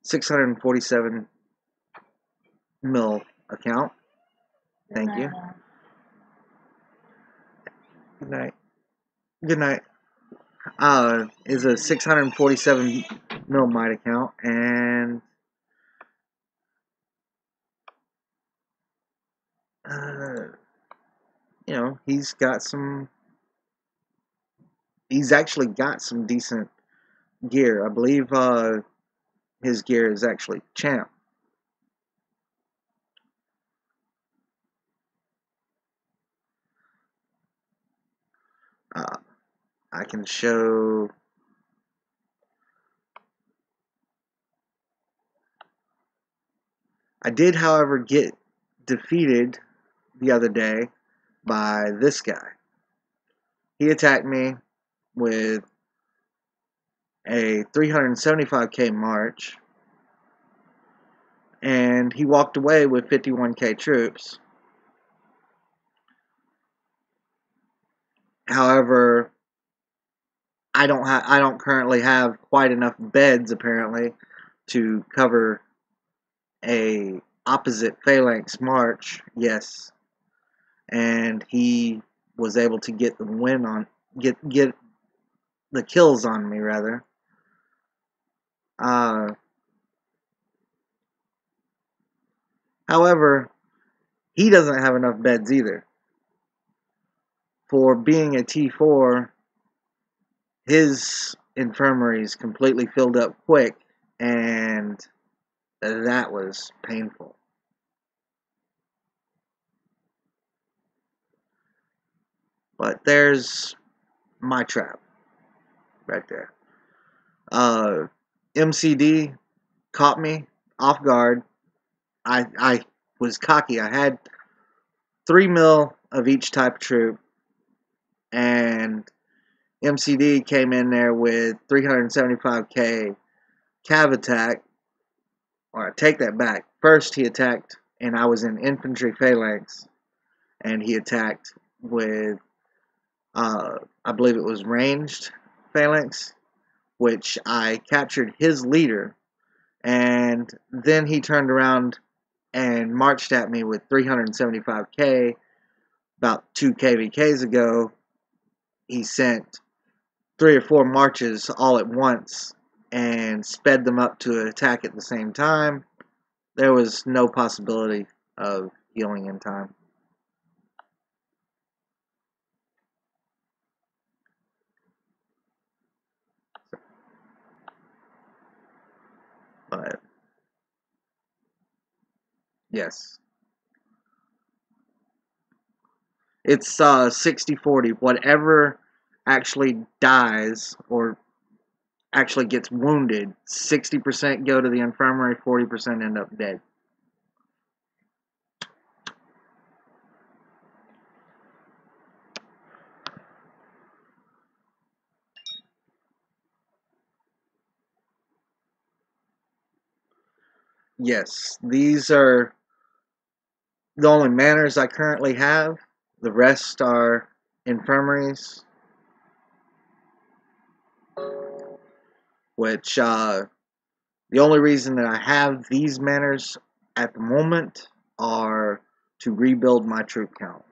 647 mil account. Thank you. Good night. Good night. Is a 647 mil might account, and you know, he's actually got some decent gear. I believe his gear is actually champ. I can show. I did, however, get defeated the other day by this guy. He attacked me with a 375k march, and he walked away with 51k troops. However, I don't currently have quite enough beds apparently to cover a opposite phalanx march. Yes, and he was able to get the win on get the kills on me rather. However, he doesn't have enough beds either. For being a T4, his infirmary is completely filled up quick, and that was painful. But there's my trap right there. Uh, MCD caught me off guard. I was cocky. I had 3 mil of each type of troop, and MCD came in there with 375k cav attack. Or I take that back. First he attacked, and I was in infantry phalanx, and he attacked with, I believe it was ranged phalanx, which I captured his leader, and then he turned around and marched at me with 375k. About 2 KVKs ago, he sent 3 or 4 marches all at once and sped them up to attack at the same time. There was no possibility of healing in time. But yes, it's 60-40. Whatever actually dies or actually gets wounded, 60% go to the infirmary, 40% end up dead. Yes, these are the only manors I currently have. The rest are infirmaries, which the only reason that I have these manors at the moment are to rebuild my troop count.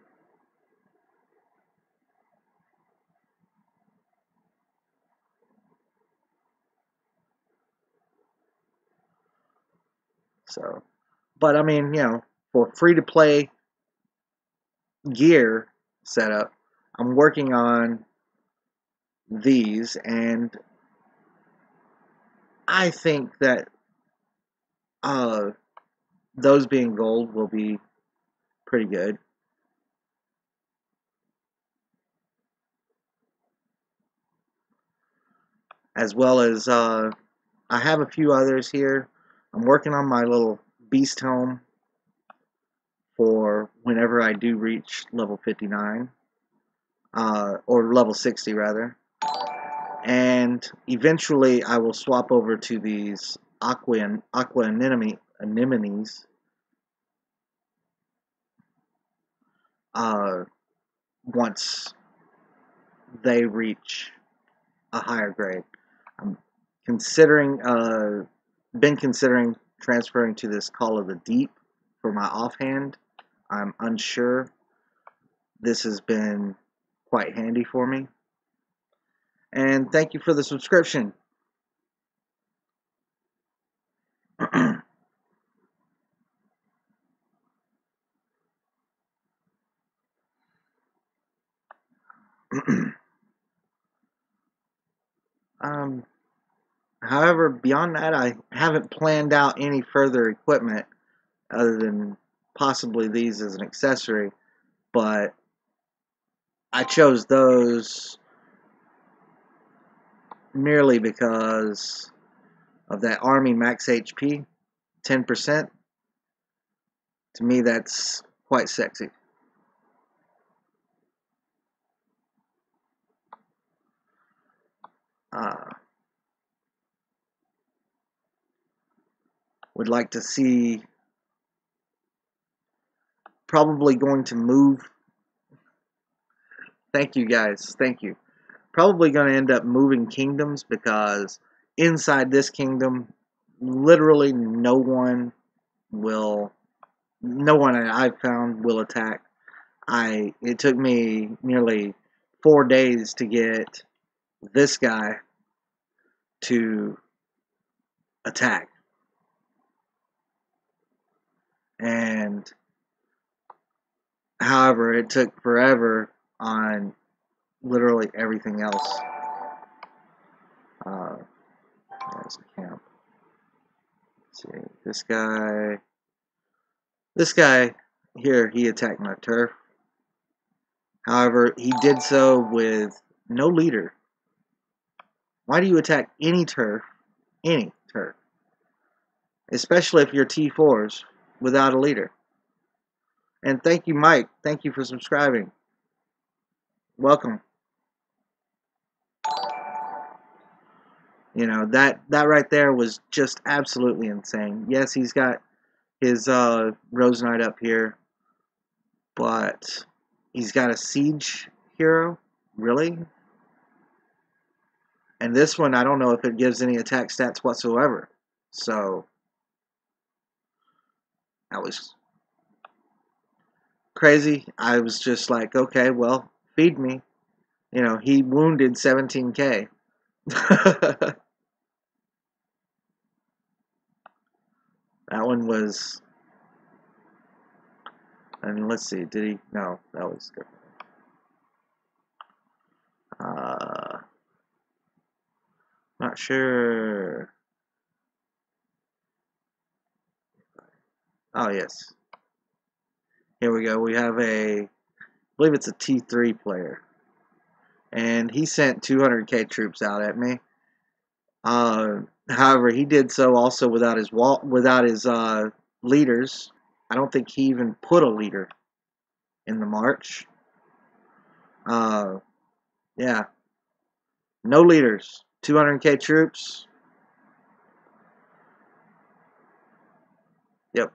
So, but I mean, for free to play gear setup, I'm working on these, and I think that those being gold will be pretty good. As well as I have a few others here. I'm working on my little beast helm for whenever I do reach level 59, or level 60 rather. And eventually I will swap over to these aqua anemones once they reach a higher grade. I'm considering, been considering transferring to this Call of the Deep for my offhand. I'm unsure. This has been quite handy for me. And thank you for the subscription. However, beyond that, I haven't planned out any further equipment other than possibly these as an accessory, but I chose those merely because of that Army max HP, 10%. To me, that's quite sexy. Would like to see, probably going to move. Thank you guys, thank you. Probably going to end up moving kingdoms, because inside this kingdom, literally no one I've found will attack. It took me nearly 4 days to get this guy to attack. And however, it took forever on literally everything else. There's a camp. Let's see, this guy here, he attacked my turf. However, he did so with no leader. Why do you attack any turf, especially if you're T4s without a leader? And thank you, Mike. Thank you for subscribing. Welcome. You know, that right there was just absolutely insane. Yes, he's got his Rose Knight up here, but he's got a siege hero? Really? And this one, I don't know if it gives any attack stats whatsoever. So, that was crazy. I was just like, okay, well, feed me. You know, he wounded 17k. That one was, and let's see, did he? No, that was good. Not sure. Oh, yes. Here we go. We have I believe it's a T3 player. And he sent 200k troops out at me. However, he did so also without his leaders. I don't think he even put a leader in the march. Yeah, no leaders, 200k troops. Yep,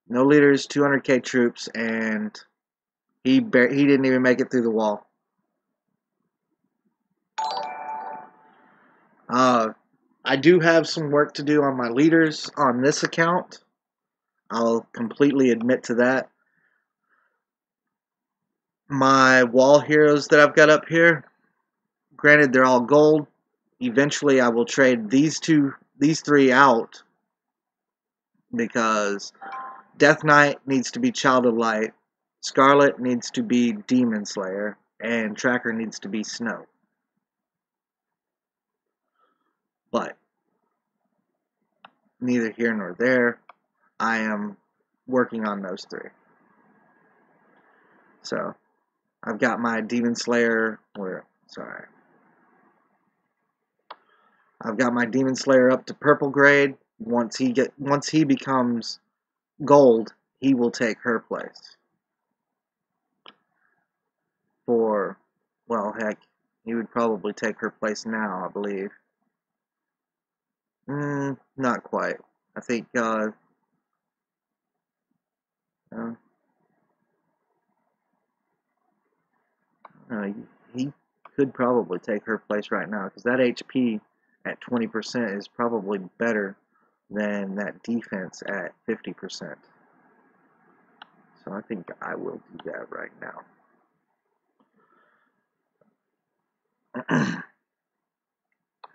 no leaders, 200k troops, and he didn't even make it through the wall. I do have some work to do on my leaders on this account. I'll completely admit to that. My wall heroes that I've got up here, granted they're all gold. Eventually I will trade these three out because Death Knight needs to be Child of Light, Scarlet needs to be Demon Slayer, and Tracker needs to be Snow. But neither here nor there. I am working on those three. So I've got my Demon Slayer I've got my Demon Slayer up to purple grade. Once he becomes gold, he will take her place. Well, heck, he would probably take her place now, I believe. Not quite. I think, he could probably take her place right now, because that HP at 20% is probably better than that defense at 50%. So I think I will do that right now.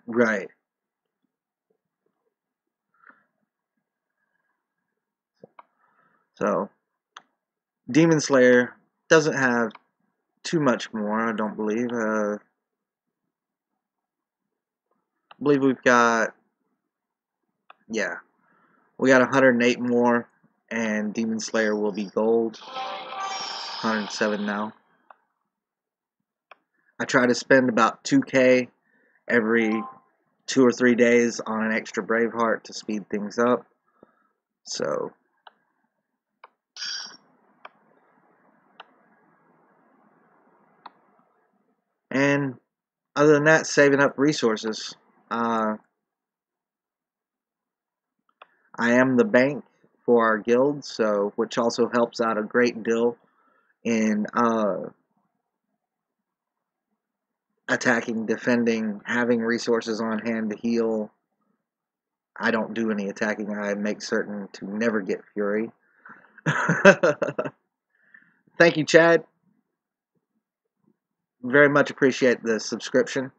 Right. So, Demon Slayer doesn't have too much more, I don't believe. I believe we've got, yeah, we got 108 more, and Demon Slayer will be gold. 107 now. I try to spend about 2k every 2 or 3 days on an extra Braveheart to speed things up. So, and other than that, saving up resources. I am the bank for our guild, so which also helps out a great deal in attacking, defending, having resources on hand to heal. I don't do any attacking. I make certain to never get Fury. Thank you, Chad. Very much appreciate the subscription.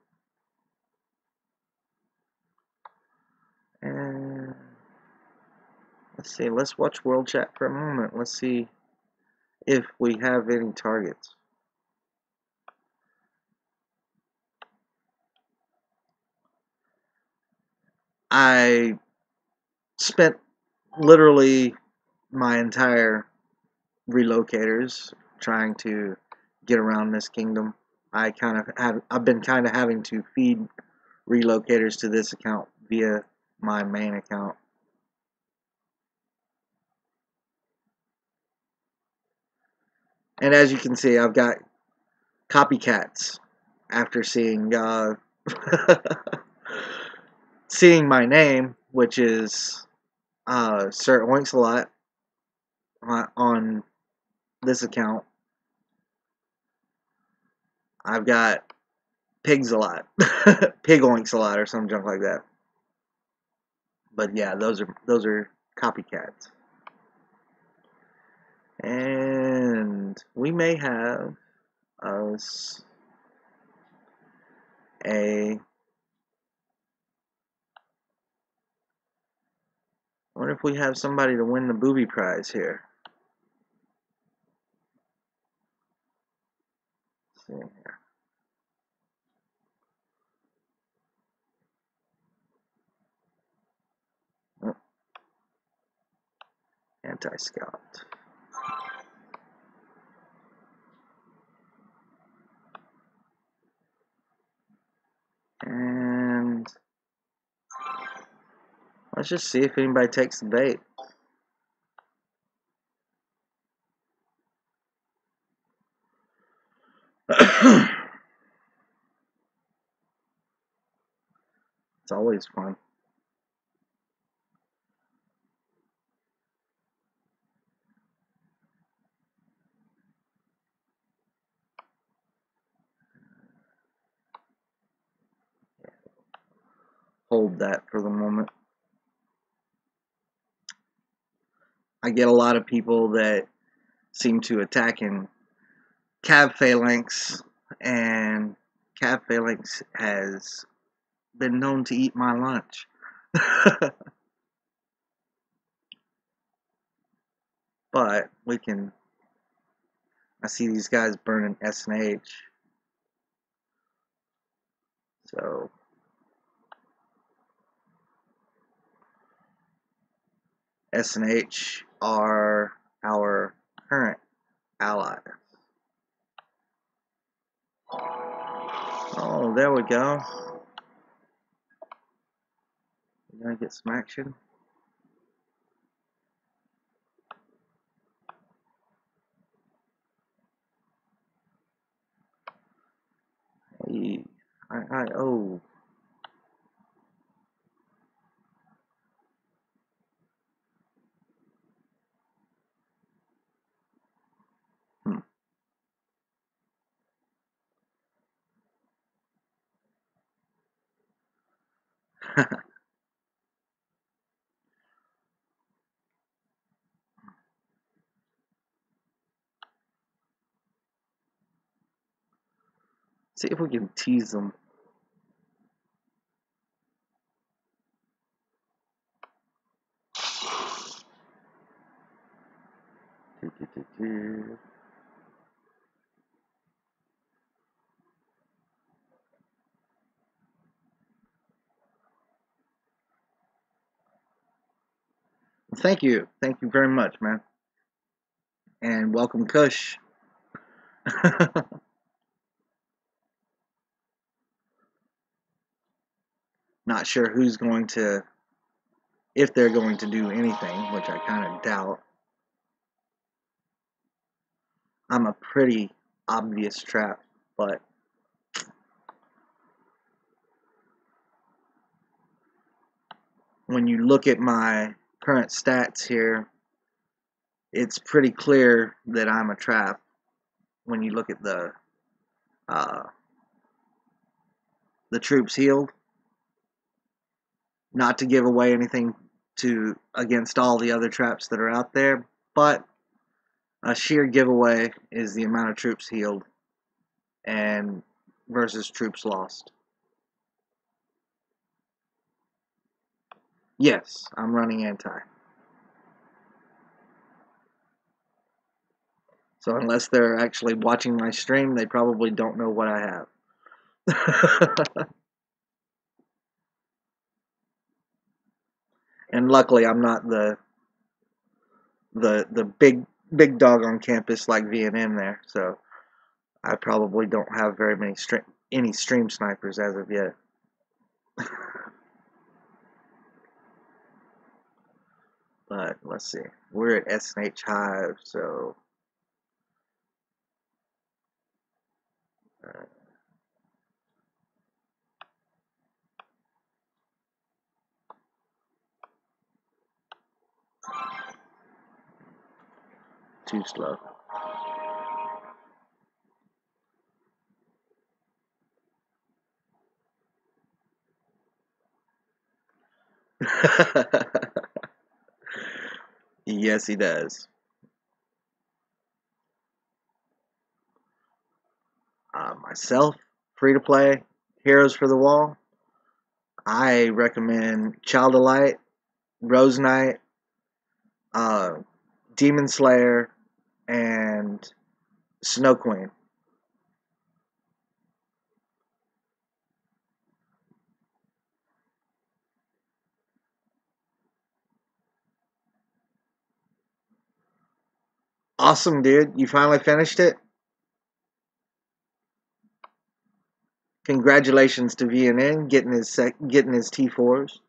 And let's see. Let's watch World Chat for a moment. Let's see if we have any targets. I spent literally my entire relocators trying to get around this kingdom. I've been kind of having to feed relocators to this account via my main account. And as you can see, I've got copycats after seeing seeing my name, which is Sir Oinks-a-Lot on this account. I've got Pigs-a-Lot, Pig Oinks-a-Lot, or some junk like that. But yeah, those are copycats. And we may have us I wonder if we have somebody to win the booby prize here. Let's see here. Oh. Anti-scout. And let's just see if anybody takes the bait. It's always fun. Hold that for the moment. I get a lot of people that seem to attack in Cav Phalanx, and Cav Phalanx has been known to eat my lunch. But we can. I see these guys burning S&H. So S&H are our current allies. Oh, there we go. We're gonna get some action. Hey, oh. Hmm. See if we can tease them. Thank you very much, man, and welcome, Kush. Not sure who's going to, if they're going to do anything, which I kind of doubt. I'm a pretty obvious trap, but when you look at my current stats here, it's pretty clear that I'm a trap when you look at the troops healed. Not to give away anything against all the other traps that are out there, but a sheer giveaway is the amount of troops healed and versus troops lost. Yes, I'm running anti. So unless they're actually watching my stream, they probably don't know what I have. And luckily, I'm not the big dog on campus like VNM there, so I probably don't have very many any stream snipers as of yet. But let's see. We're at SNH Hive, so uh, too slow. Yes, he does. Myself, free to play, Heroes for the Wall. I recommend Child of Light, Rose Knight, uh, Demon Slayer, and Snow Queen. Awesome, dude. You finally finished it? Congratulations to VNN getting his T4s.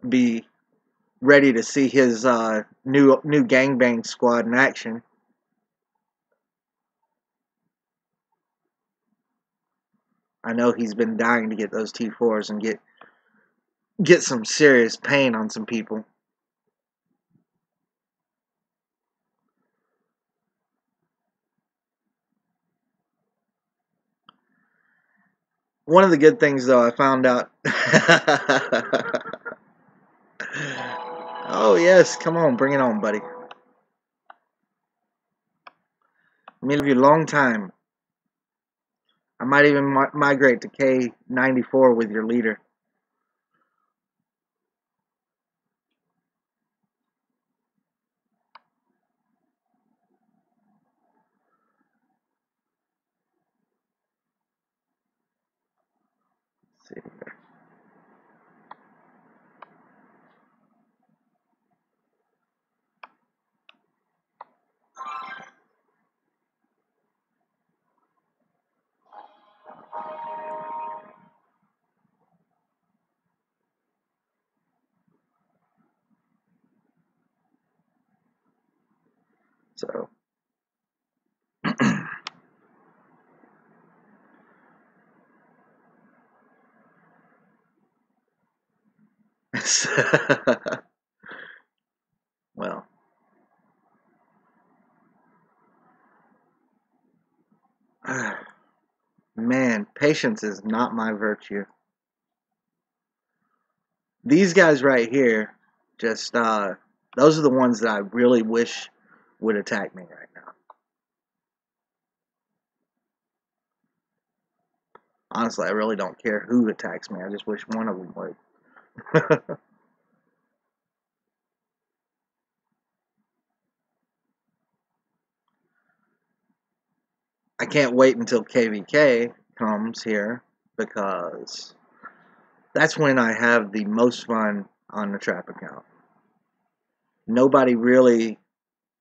Be ready to see his new gangbang squad in action. I know he's been dying to get those T4s and get some serious pain on some people. One of the good things, though, I found out. Oh yes, come on, bring it on, buddy. Me love you a long time. I might even migrate to K94 with your leader. Let's see. So. Well, man, patience is not my virtue. These guys right here, just those are the ones that I really wish would attack me right now. Honestly, I really don't care who attacks me. I just wish one of them would. I can't wait until KVK comes here because that's when I have the most fun on the trap account. Nobody really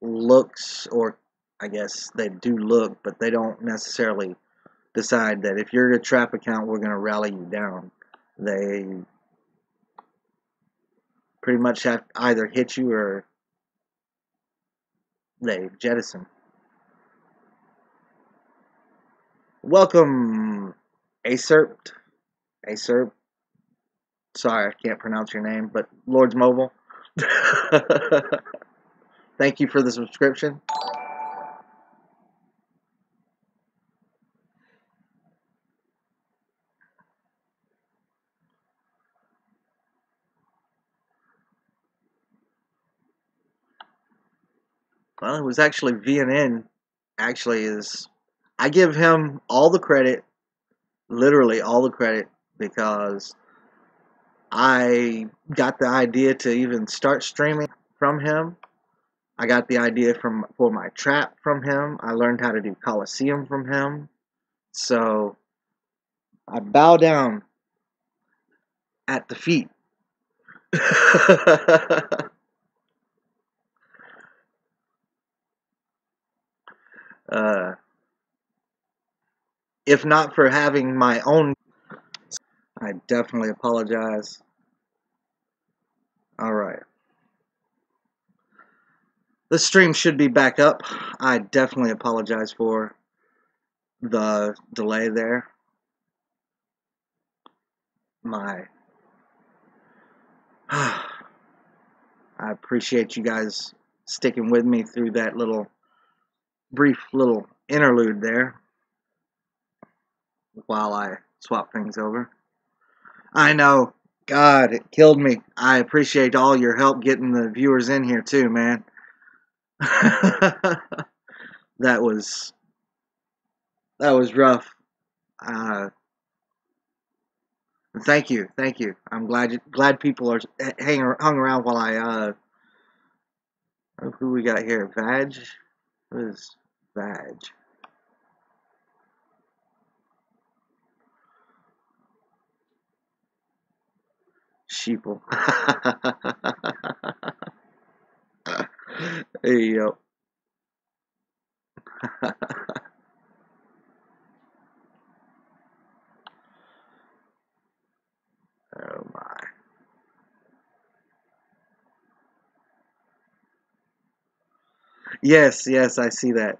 looks, or I guess they do look, but they don't necessarily decide that if you're a trap account, we're going to rally you down. They pretty much have to either hit you or they jettison. Welcome, Acerpt. Acerpt. Sorry, I can't pronounce your name, but Lord's Mobile. Thank you for the subscription. Well, it was actually VNN. Actually, is I give him all the credit, literally all the credit, because I got the idea to even start streaming from him. I got the idea for my trap from him. I learned how to do Coliseum from him. So I bow down at the feet. Uh, if not for having my own, I definitely apologize. All right. The stream should be back up. I definitely apologize for the delay there. My I appreciate you guys sticking with me through that brief little interlude there while I swap things over. I know, God, it killed me. I appreciate all your help getting the viewers in here too, man. that was that was rough. Uh, thank you, thank you. I'm glad people are hung around while I who we got here? Vag? What is Vag? Sheeple. Hey yo. Oh my. Yes, yes, I see that.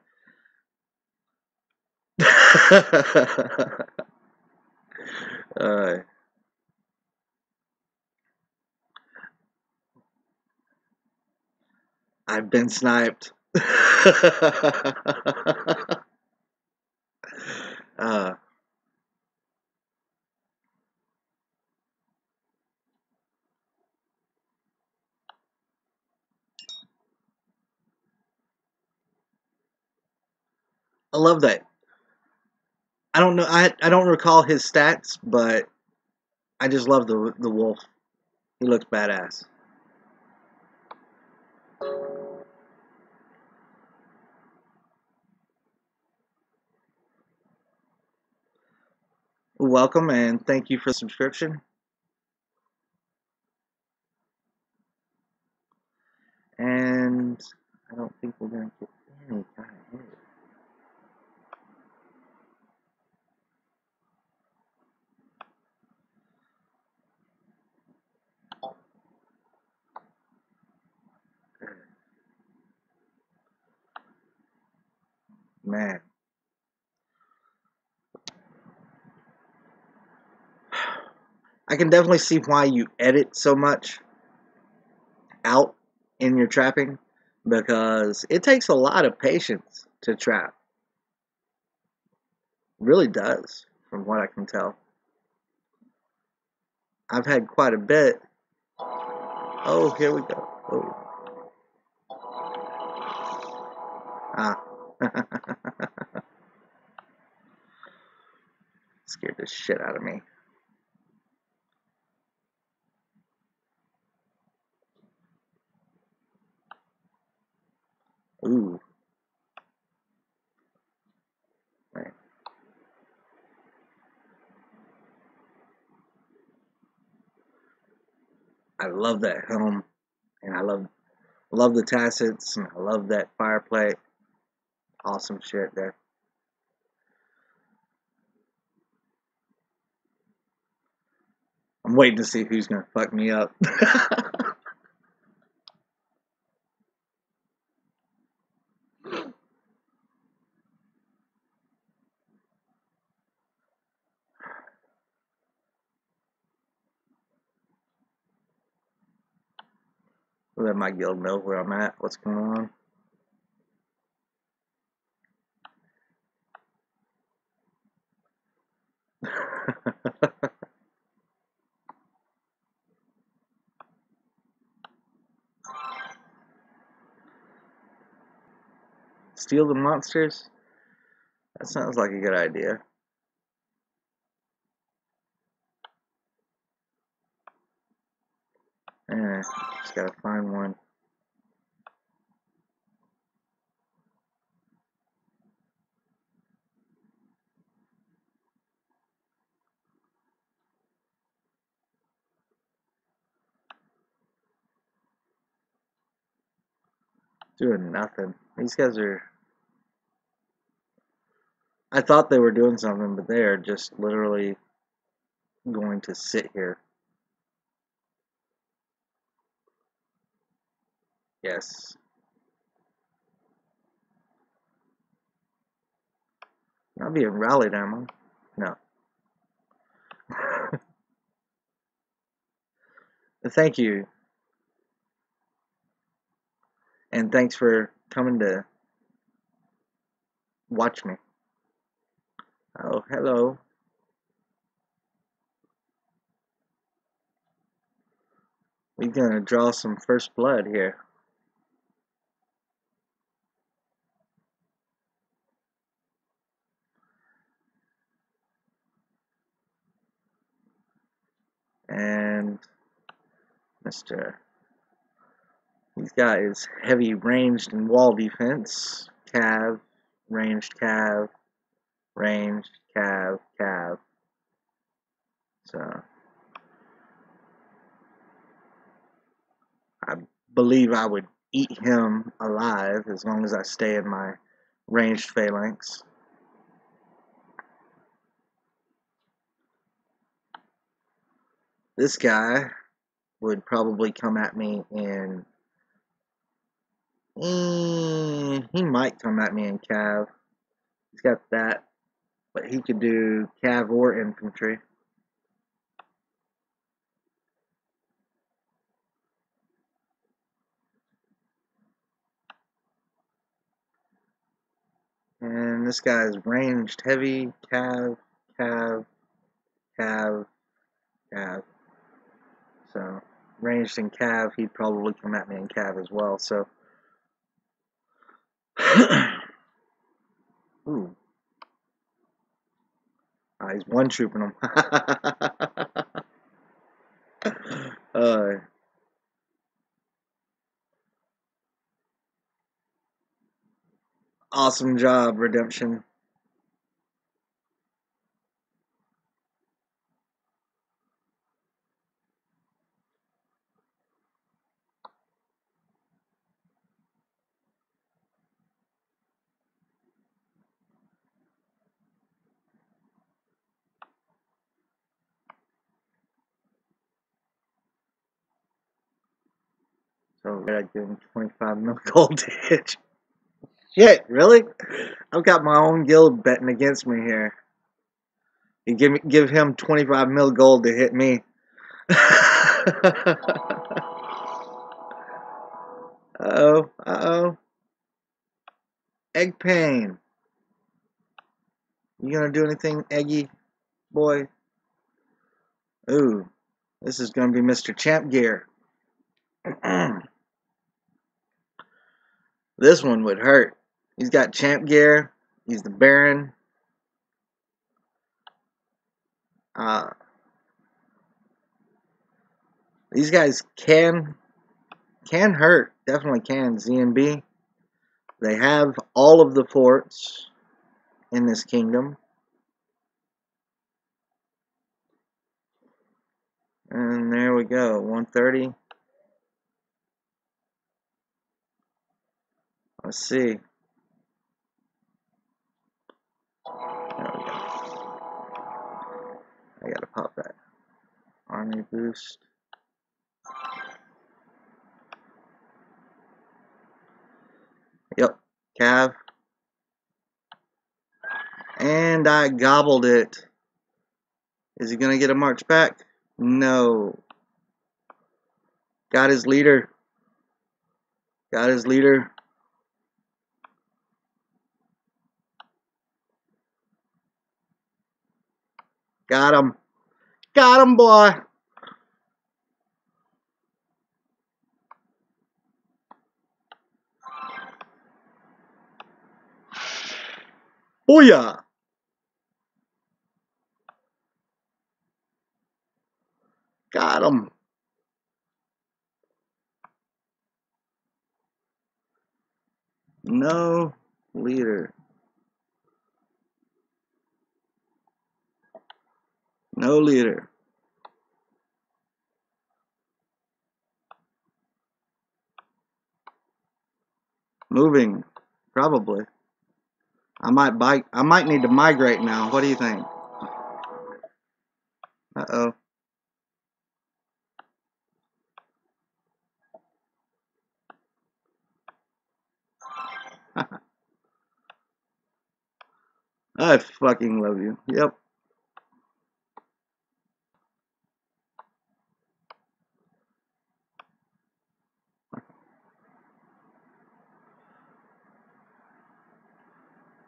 uh, I've been sniped. uh, I love that. I don't know. I don't recall his stats, but I just love the wolf. He looks badass. Welcome and thank you for the subscription. And I don't think we're gonna get any kind of hit. Man. I can definitely see why you edit so much out in your trapping because it takes a lot of patience to trap. It really does, from what I can tell. I've had quite a bit. Oh, here we go. Oh. Ah. Scared the shit out of me. Ooh. Man. I love that helm, and I love the tassets, and I love that fireplate. Awesome shit there. I'm waiting to see who's gonna fuck me up. Let my guild know where I'm at, what's going on. Steal the monsters? That sounds like a good idea. Just gotta find one. Doing nothing. These guys are I thought they were doing something, but they are just literally going to sit here. Yes. Not being rallied, am I? No. Thank you. And thanks for coming to watch me. Oh, hello. We're gonna draw some first blood here. And Mr. He's got his heavy ranged and wall defense. Cav, ranged cav, ranged cav, cav. So I believe I would eat him alive as long as I stay in my ranged phalanx. This guy would probably come at me in. He might come at me in cav. He's got that, but he could do cav or infantry. And this guy's ranged heavy, cav, cav, cav, cav. So ranged in cav, he'd probably come at me in cav as well. So, ooh, he's one trooping him. Awesome job, Redemption. So I give him 25 mil gold to hit. Shit, really? I've got my own guild betting against me here. You give him 25 mil gold to hit me. Uh-oh, uh-oh. Egg pain. You gonna do anything, Eggy boy? Ooh, this is gonna be Mr. Champ Gear. This one would hurt. He's got Champ Gear. He's the Baron. These guys can hurt. Definitely can. ZNB. They have all of the forts in this kingdom. And there we go. 130. Let's see. There we go. I gotta pop that. Army boost. Yep. Cav. And I gobbled it. Is he gonna get a march back? No. Got his leader. Got his leader. Got him. Got him, boy. Booyah. Got him. No leader. No leader. Moving. Probably. I might need to migrate now. What do you think? Uh-oh. I fucking love you. Yep.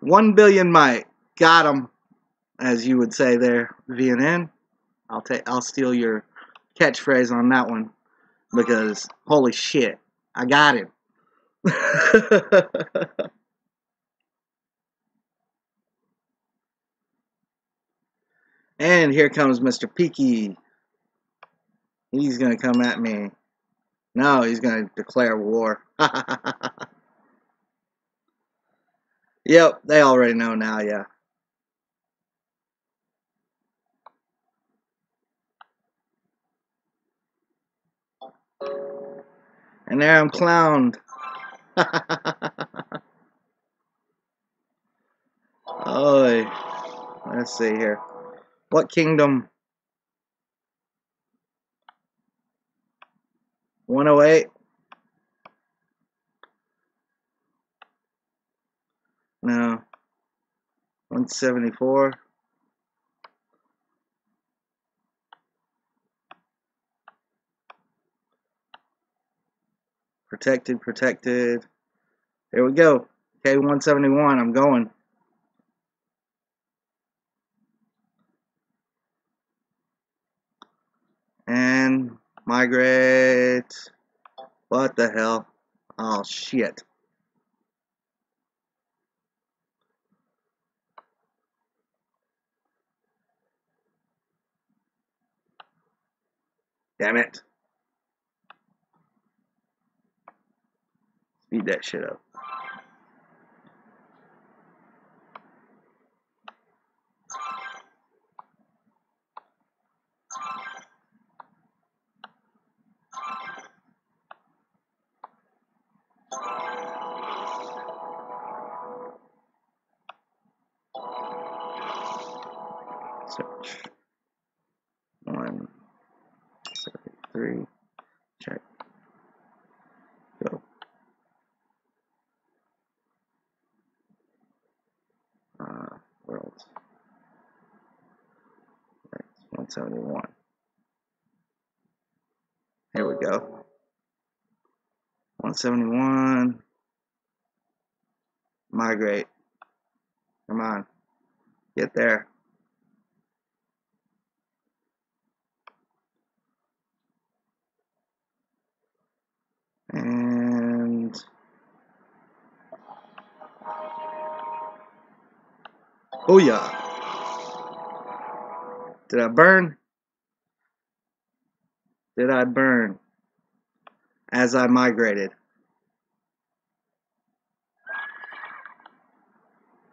$1 billion might. Got him, as you would say there, VNN. I'll steal your catchphrase on that one because holy shit, I got him. And here comes Mr. Peaky. He's gonna come at me. No, he's gonna declare war. Yep, they already know now, yeah. And there I'm clowned. Oh, let's see here. What kingdom? 108? No. 174? Protected, protected. Here we go. K171, I'm going. And migrate. What the hell? Oh, shit. Damn it. Speed that shit up. Search. 173. Check. Go. Worlds. Right. 171. Here we go. 171. Migrate. Come on. Get there. And oh yeah. Did I burn? Did I burn as I migrated?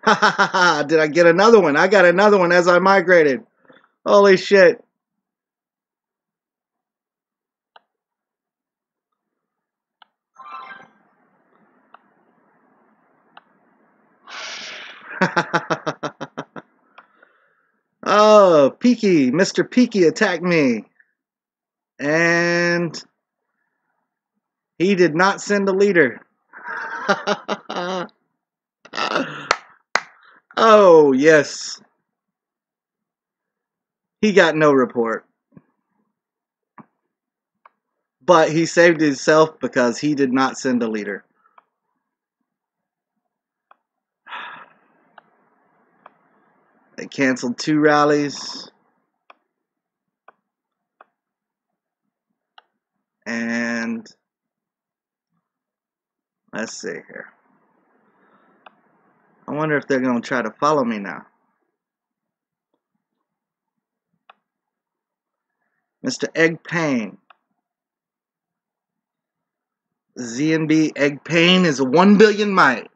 Ha ha ha ha. Did I get another one? I got another one as I migrated. Holy shit. Oh, Peaky. Mr. Peaky attacked me. And he did not send a leader. Oh, yes. He got no report. But he saved himself because he did not send a leader. They canceled 2 rallies. And let's see here. I wonder if they're going to try to follow me now. Mr. Egg Pain. ZNB Egg Pain is a 1 billion might.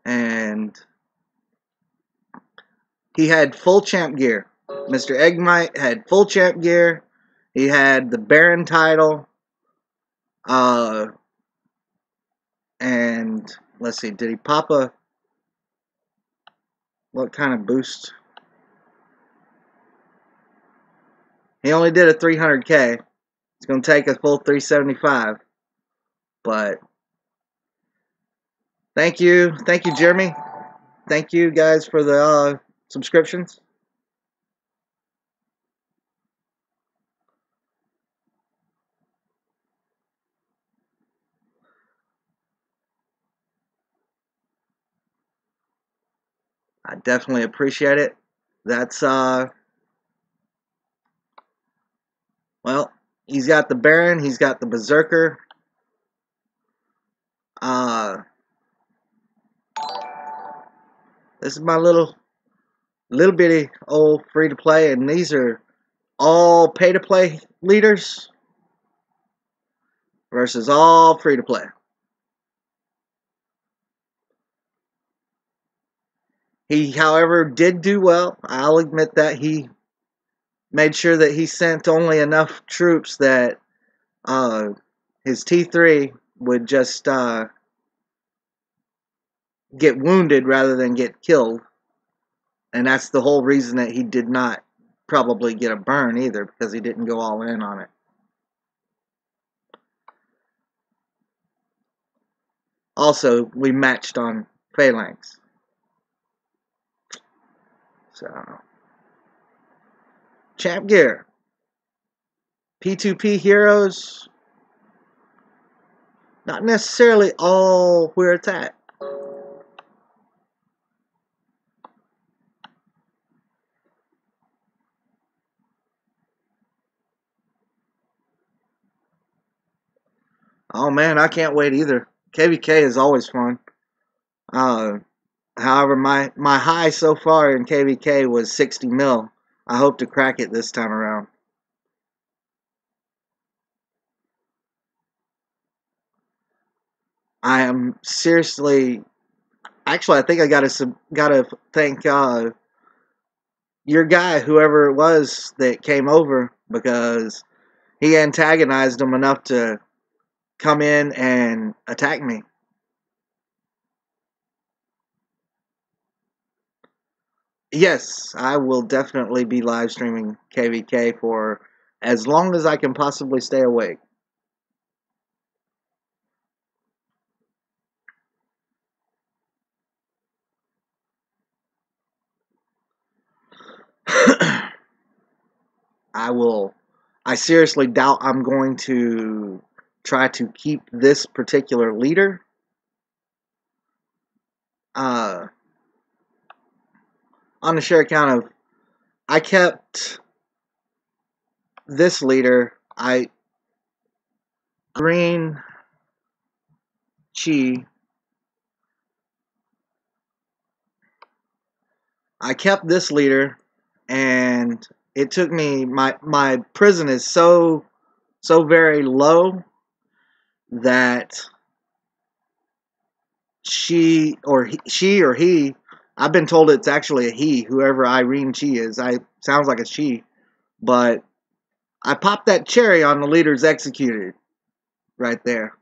And he had full champ gear. Mr. Eggmite had full champ gear. He had the Baron title. And let's see, did he pop a, what kind of boost? He only did a 300K. It's going to take a full 375. But thank you, Jeremy. Thank you guys for the subscriptions. I definitely appreciate it. That's well, he's got the Baron, he's got the Berserker. This is my little bitty old free to play, and these are all pay to play leaders versus all free to play. He, however, did do well. I'll admit that he made sure that he sent only enough troops that his T3 would just get wounded rather than get killed. And that's the whole reason that he did not probably get a burn either, because he didn't go all in on it. Also, we matched on Phalanx. So, Champ Gear. P2P heroes. Not necessarily all where it's at. Oh man, I can't wait either. KVK is always fun. However, my high so far in KVK was 60 mil. I hope to crack it this time around. I am seriously, actually, I think I gotta thank your guy, whoever it was that came over, because he antagonized him enough to come in and attack me. Yes, I will definitely be live streaming KVK for as long as I can possibly stay awake. I seriously doubt I'm going to try to keep this particular leader. On the sheer account of, I kept this leader, Green Chi. I kept this leader, and it took me, my prison is so very low that she or he, I've been told it's actually a he, whoever Irene Chi is. Sounds like a she, but I popped that cherry on the leaders executed right there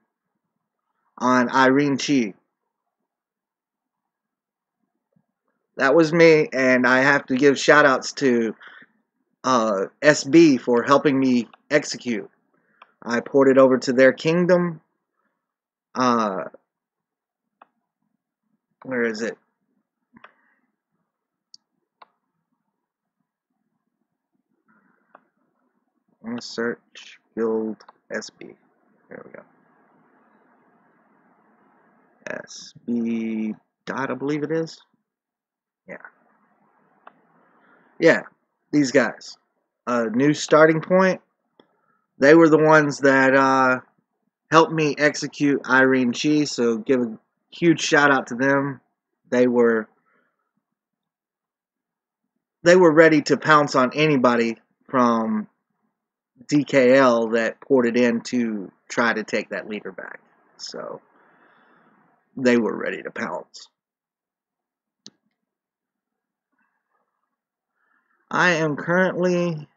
on Irene Chi. That was me, and I have to give shout outs to SB for helping me execute. I ported over to their kingdom. Where is it? I'm going to search guild SB. There we go. SB dot, I believe it is. Yeah. Yeah, these guys. New starting point. They were the ones that helped me execute Irene Chi, so give a huge shout out to them. They were ready to pounce on anybody from DKL that ported in to try to take that leader back. So they were ready to pounce. I am currently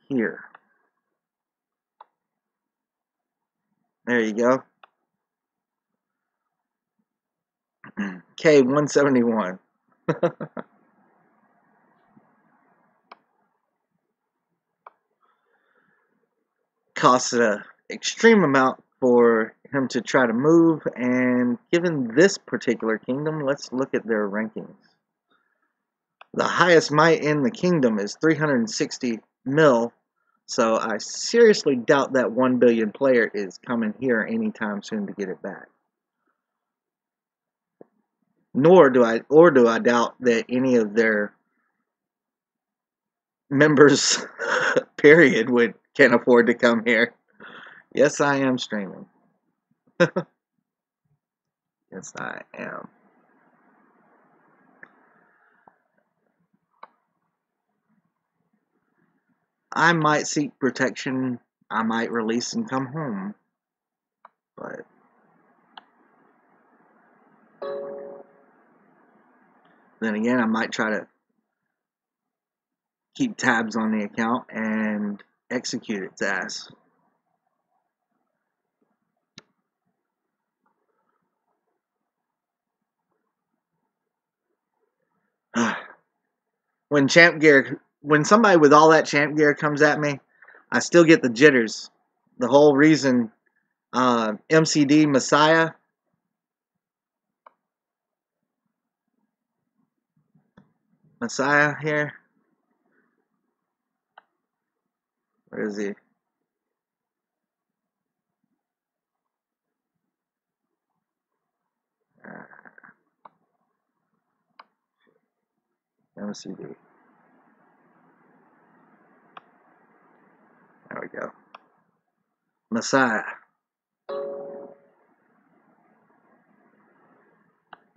here. There you go. K171. Costs an extreme amount for him to try to move, and given this particular kingdom, let's look at their rankings. The highest might in the kingdom is 360 mil, so I seriously doubt that 1 billion player is coming here anytime soon to get it back. Nor do I doubt that any of their members, period, can afford to come here. Yes, I am streaming. Yes, I am. I might seek protection. I might release and come home. But then again, I might try to keep tabs on the account and execute its ass. When somebody with all that champ gear comes at me, I still get the jitters. The whole reason MCD Messiah here. Where is he? MCD. There we go. Messiah.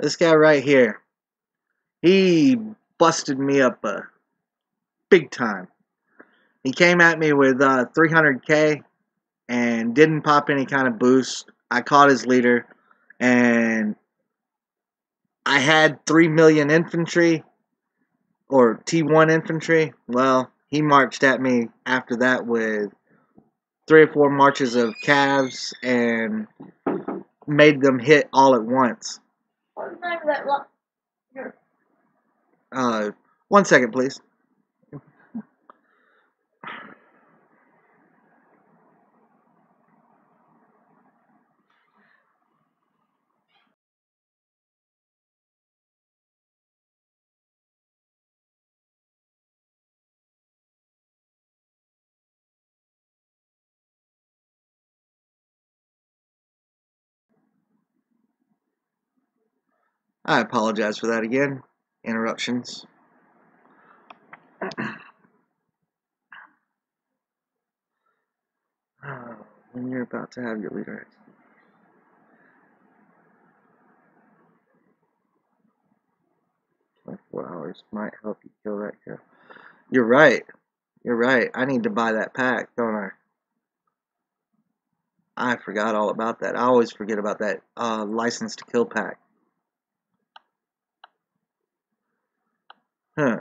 This guy right here. He busted me up big time. He came at me with 300k and didn't pop any kind of boost. I caught his leader, and I had 3 million infantry, or T1 infantry. Well, he marched at me after that with 3 or 4 marches of calves and made them hit all at once. 1 second, please. I apologize for that again. Interruptions. When you're about to have your leader. 24 hours might help you kill that kill. You're right. You're right. I need to buy that pack, don't I? I forgot all about that. I always forget about that license to kill pack. Huh.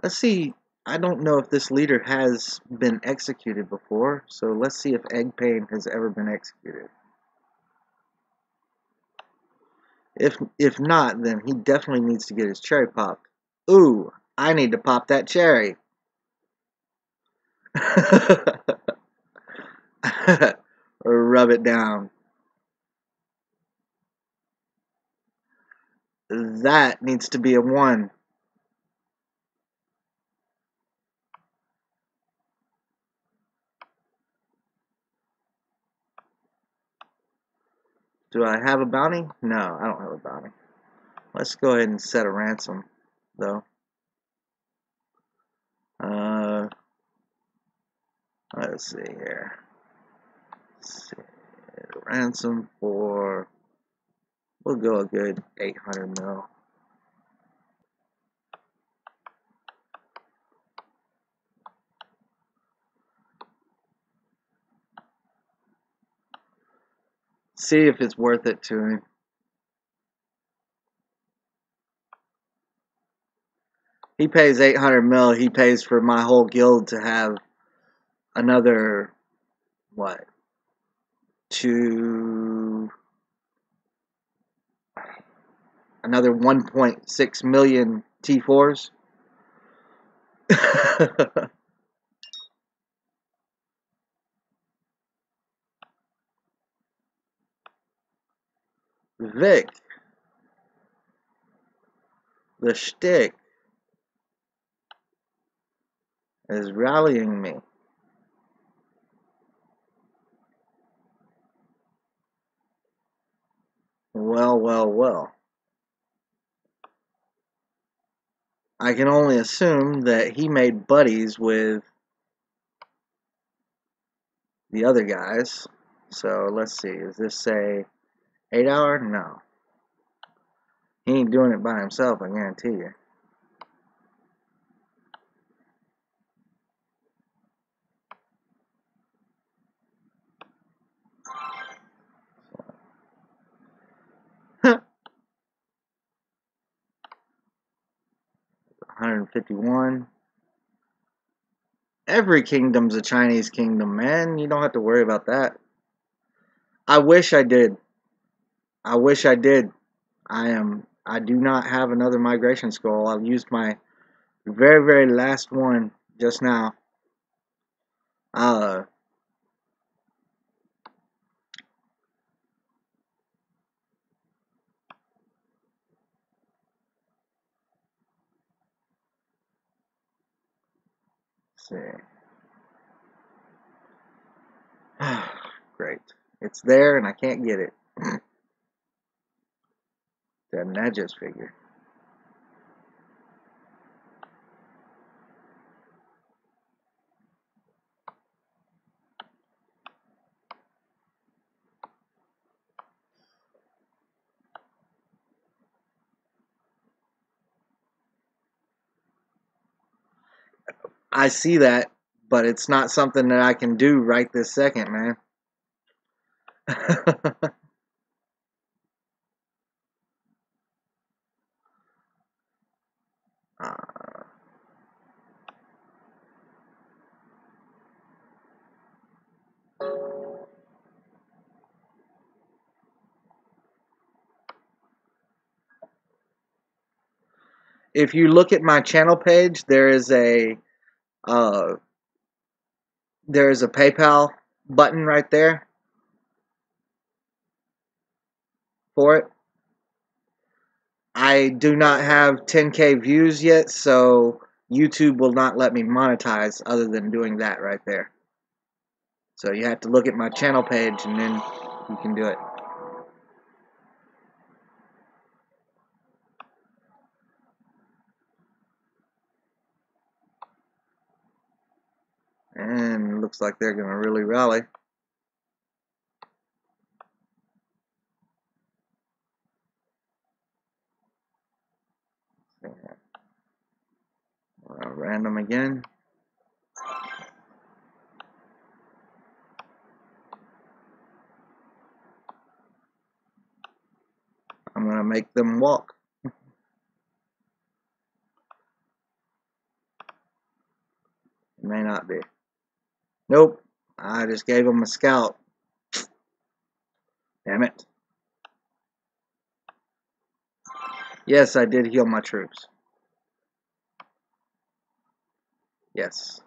Let's see. I don't know if this leader has been executed before, so let's see if Egg Pain has ever been executed. If not, then he definitely needs to get his cherry popped. Ooh, I need to pop that cherry. Rub it down. That needs to be a 1. Do I have a bounty? No, I don't have a bounty. Let's go ahead and set a ransom, though. Let's see here. Ransom for, we'll go a good 800 mil. See if it's worth it to him. He pays 800 mil. He pays for my whole guild to have another, what, another 1.6 million T4s. Vic, the shtick, is rallying me. Well, well, well. I can only assume that he made buddies with the other guys. So let's see. Does this say 8 hour? No. He ain't doing it by himself, I guarantee you. $151. Every kingdom's a Chinese kingdom, man. You don't have to worry about that. I wish I did. I wish I did. I do not have another migration scroll. I used my very, very last one just now. Let's see. Great. It's there and I can't get it. That Najas figure. I see that, but it's not something that I can do right this second, man. If you look at my channel page, there is a PayPal button right there for it. I do not have 10K views yet, so YouTube will not let me monetize other than doing that right there. So you have to look at my channel page and then you can do it. And it looks like they're going to really rally. Random again. I'm going to make them walk. It may not be. Nope. I just gave them a scout. Damn it. Yes, I did heal my troops. Yes.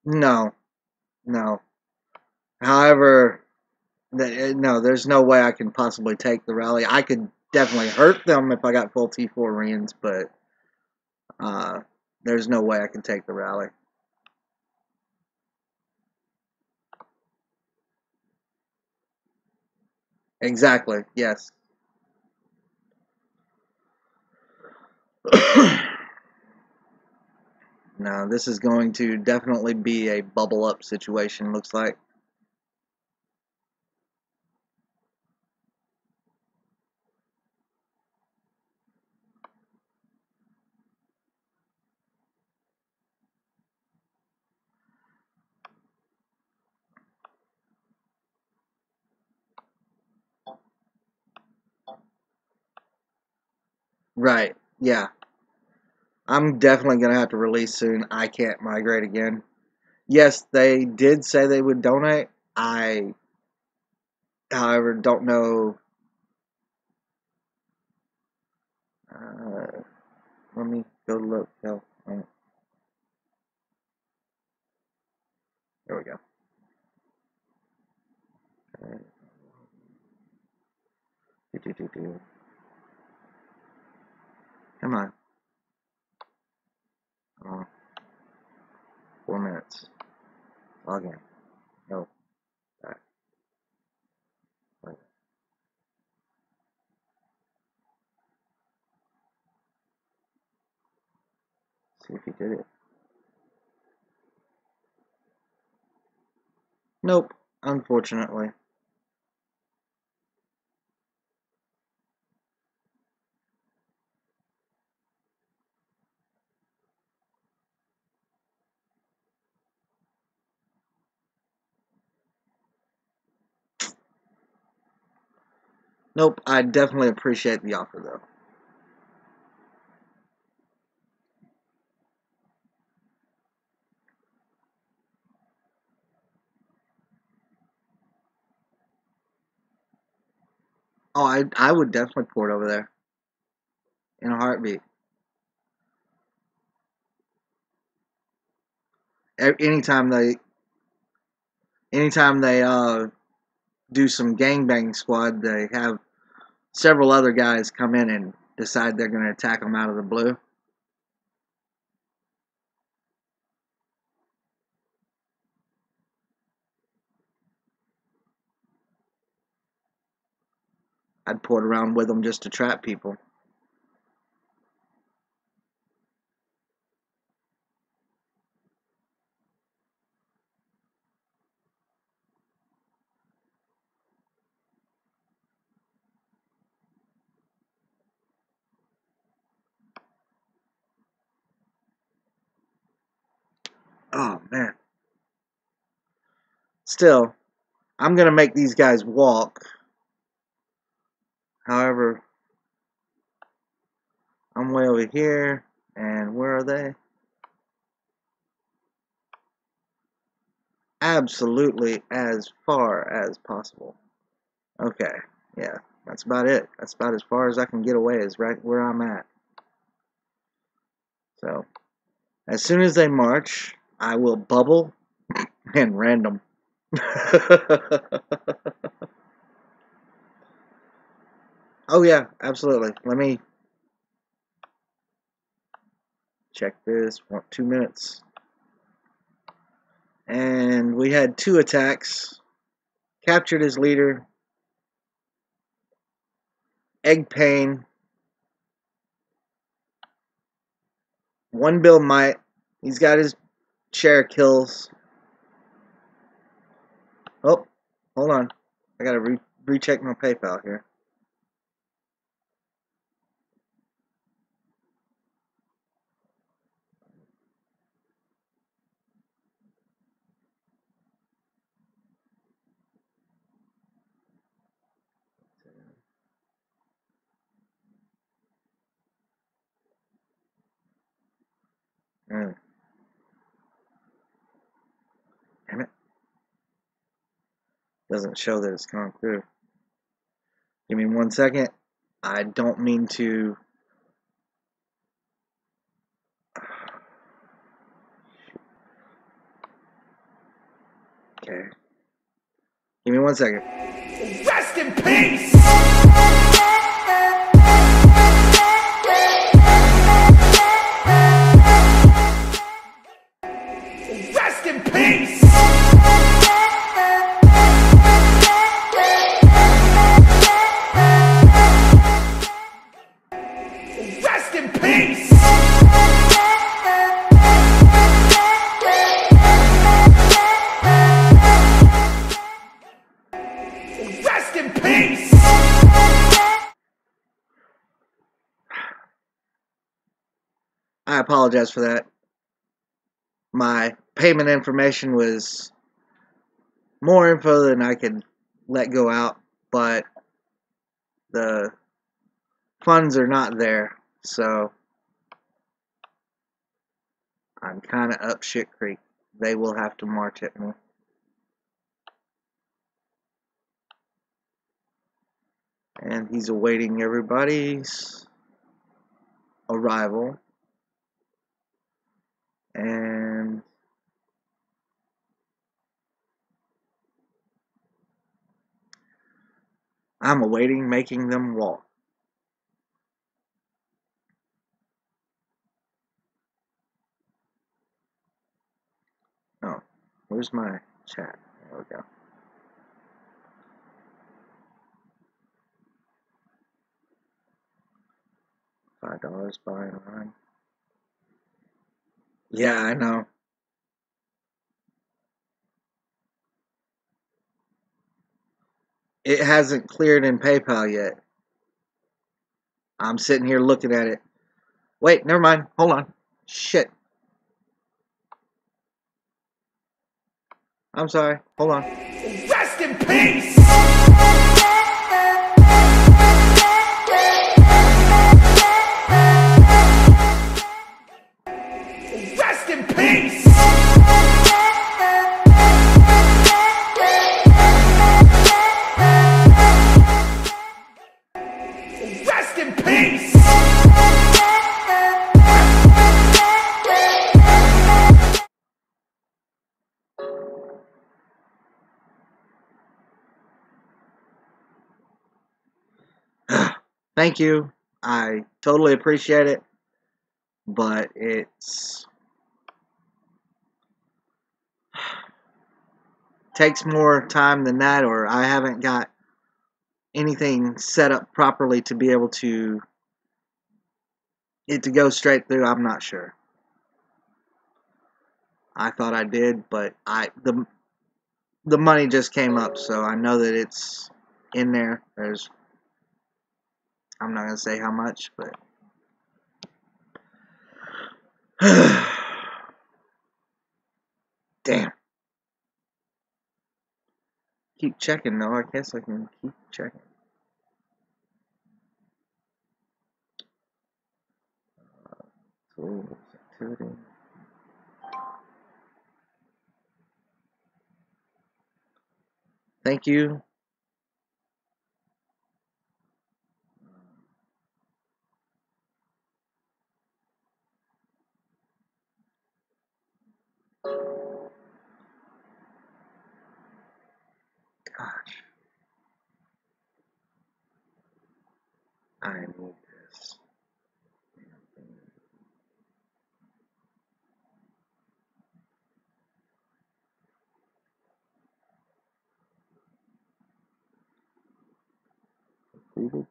No. No. However, no, there's no way I can possibly take the rally. I could definitely hurt them if I got full T4 reins, but there's no way I can take the rally. Exactly, yes. No, this is going to definitely be a bubble up situation, looks like. Right. Yeah. I'm definitely going to have to release soon. I can't migrate again. Yes, they did say they would donate. I, however, don't know. Uh, let me go look. No, there we go. Come on. Come on. 4 minutes. Log in. No. Back. Wait. See if he did it. Nope. Unfortunately. Nope. I definitely appreciate the offer, though. Oh, I would definitely port over there in a heartbeat. Anytime they do some gangbang squad, they have several other guys come in and decide they're going to attack them out of the blue. I'd port around with them just to trap people. Oh, man. Still, I'm going to make these guys walk. However, I'm way over here. And where are they? Absolutely as far as possible. Okay, yeah, that's about it. That's about as far as I can get away, is right where I'm at. So, as soon as they march, I will bubble and random. Oh, yeah, absolutely. Let me check this. 2 minutes. And we had 2 attacks. Captured his leader. Egg Pain. 1 Bill Might. He's got his share of kills. Oh, hold on. I gotta recheck my PayPal here. Mm. Damn it. Doesn't show that it's gone through. Give me 1 second. I don't mean to. Okay. Give me 1 second. Rest in peace! Rest in peace! Rest in peace! Rest in peace! I apologize for that. My payment information was more info than I could let go out, but the funds are not there. So I'm kind of up shit creek. They will have to march at me. And he's awaiting everybody's arrival. And I'm awaiting making them walk. Oh, where's my chat? There we go. $5 buy line. Yeah, I know. It hasn't cleared in PayPal yet. I'm sitting here looking at it. Wait, never mind. Hold on. Shit. I'm sorry. Hold on. Rest in peace! Rest in peace! Rest in peace! Thank you. I totally appreciate it. But it's takes more time than that, or I haven't got anything set up properly to be able to it to go straight through. I'm not sure. I thought I did, but the money just came up, so I know that it's in there. I'm not gonna say how much, but damn. Keep checking though. I guess I can keep checking. Tools, activity. Thank you. Gosh. I need this. Completed.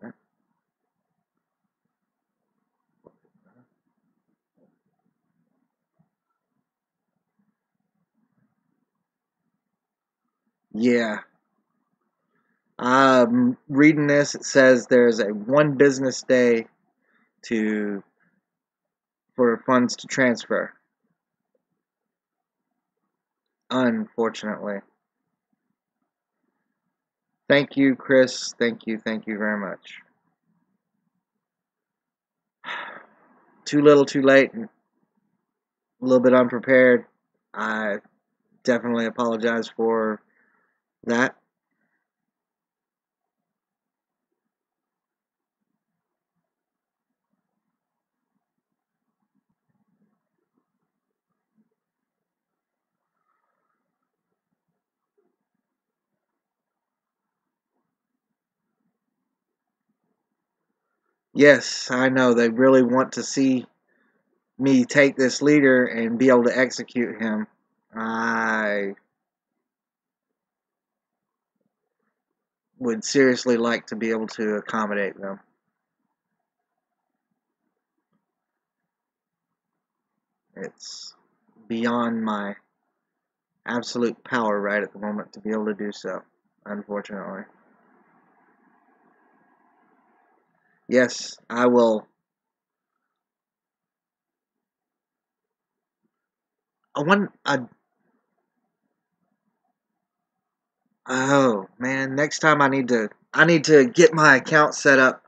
Okay. Yeah. Reading this, it says there's a 1 business day to for funds to transfer. Unfortunately. Thank you, Chris. Thank you very much. Too little, too late. A little bit unprepared. I definitely apologize for that. Yes, I know they really want to see me take this leader and be able to execute him. I would seriously like to be able to accommodate them. It's beyond my absolute power right at the moment to be able to do so, unfortunately. Yes, I will. I want. Oh man, next time I need to get my account set up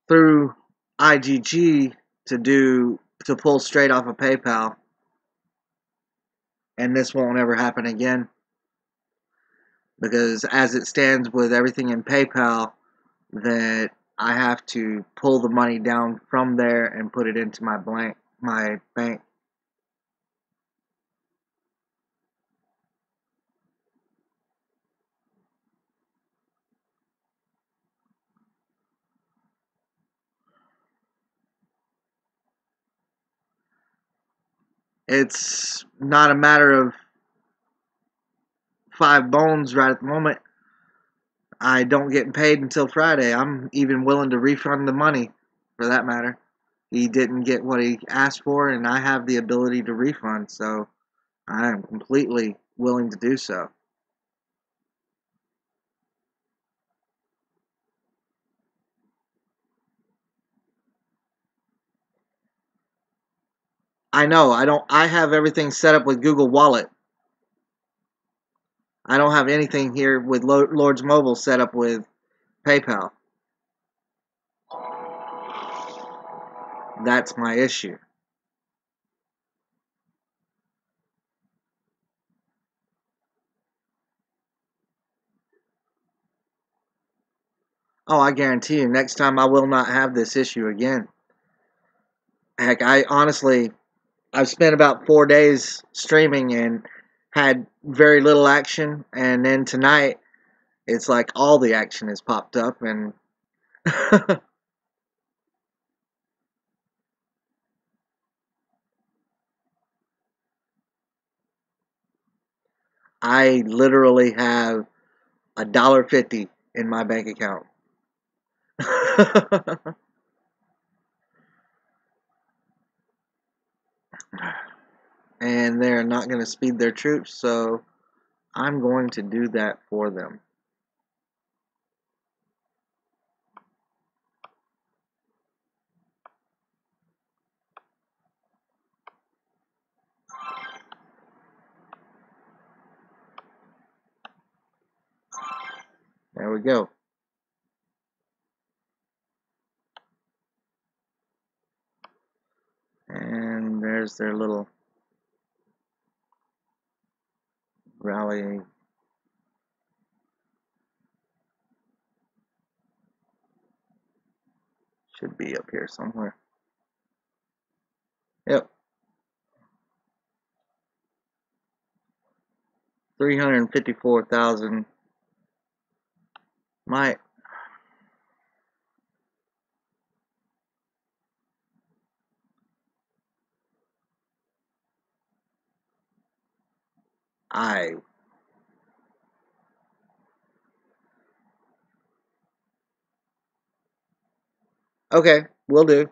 through IGG to pull straight off of PayPal, and this won't ever happen again because as it stands with everything in PayPal, that I have to pull the money down from there and put it into my bank. It's not a matter of five bones right at the moment. I don't get paid until Friday. I'm even willing to refund the money for that matter. He didn't get what he asked for, and I have the ability to refund, so I am completely willing to do so. I know, I have everything set up with Google Wallet. I don't have anything here with Lords Mobile set up with PayPal. That's my issue. Oh, I guarantee you, next time I will not have this issue again. Heck, I've spent about 4 days streaming and had very little action, and then tonight it's like all the action has popped up, and I literally have $1.50 in my bank account. And they're not going to speed their troops, so I'm going to do that for them. There we go. And there's their little rally. Should be up here somewhere. Yep. 354,000 might. I Okay, will do.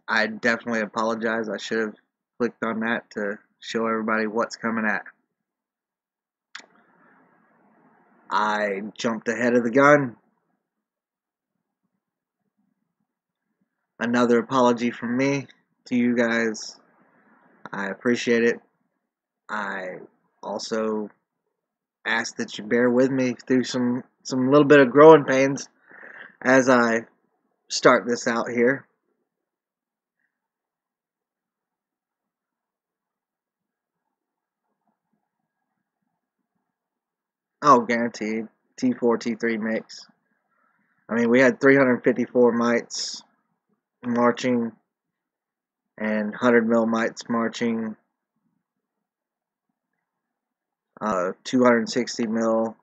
I definitely apologize. I should have clicked on that to show everybody what's coming at. I jumped ahead of the gun. Another apology from me to you guys. I appreciate it. I also ask that you bear with me through some little bit of growing pains as I start this out here. Oh, guaranteed. T4, T3 mix. I mean, we had 354 mites marching and 100 mil mites marching, 260 mil.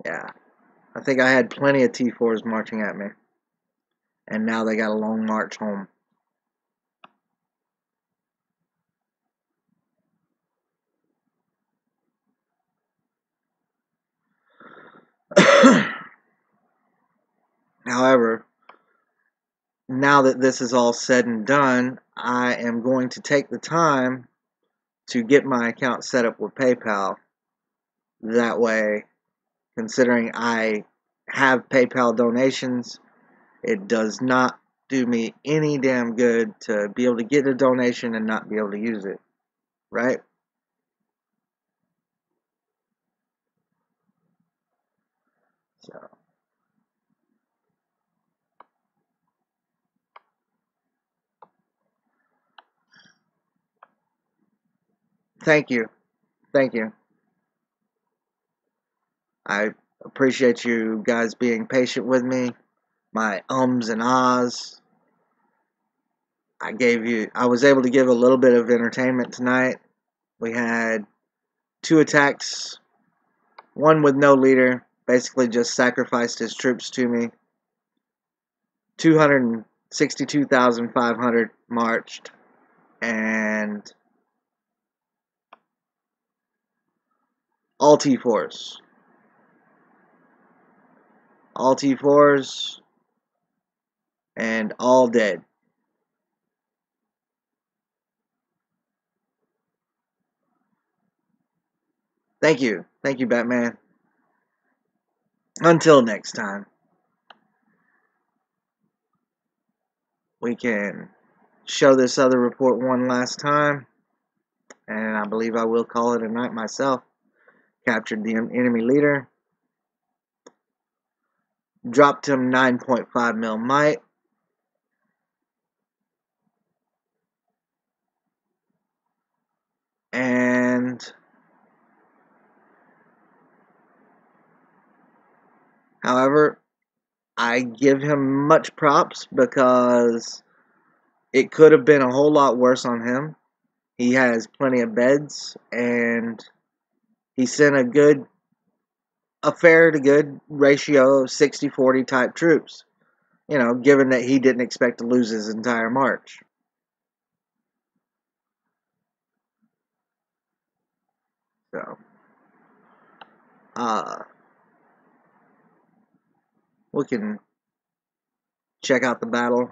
Yeah, I think I had plenty of T4s marching at me, and now they got a long march home. However, now that this is all said and done, I am going to take the time to get my account set up with PayPal. That way, considering I have PayPal donations, it does not do me any damn good to be able to get a donation and not be able to use it, right? So, thank you. Thank you. I appreciate you guys being patient with me. My ums and ahs. I was able to give a little bit of entertainment tonight. We had 2 attacks, one with no leader, basically just sacrificed his troops to me. 262,500 marched, and all T4s. All T4s, and all dead. Thank you. Thank you, Batman. Until next time, we can show this other report one last time, and I believe I will call it a night myself. Captured the enemy leader. Dropped him 9.5 mil might. And however, I give him much props because it could have been a whole lot worse on him. He has plenty of beds, and he sent a fair to good ratio of 60-40 type troops. You know, given that he didn't expect to lose his entire march. So, we can check out the battle.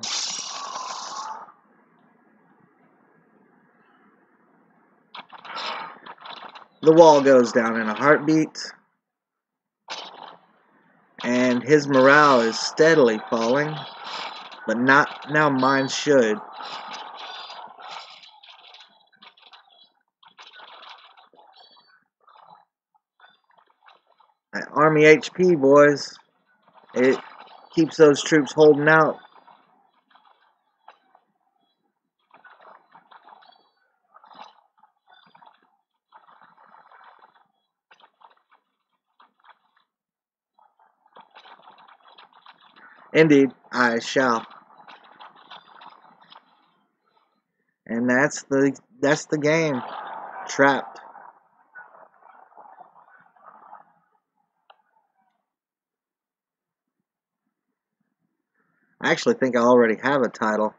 The wall goes down in a heartbeat, and his morale is steadily falling, but not now mine should. That Army HP, boys, it keeps those troops holding out. Indeed, I shall. And that's the game. Trapped. I actually think I already have a title.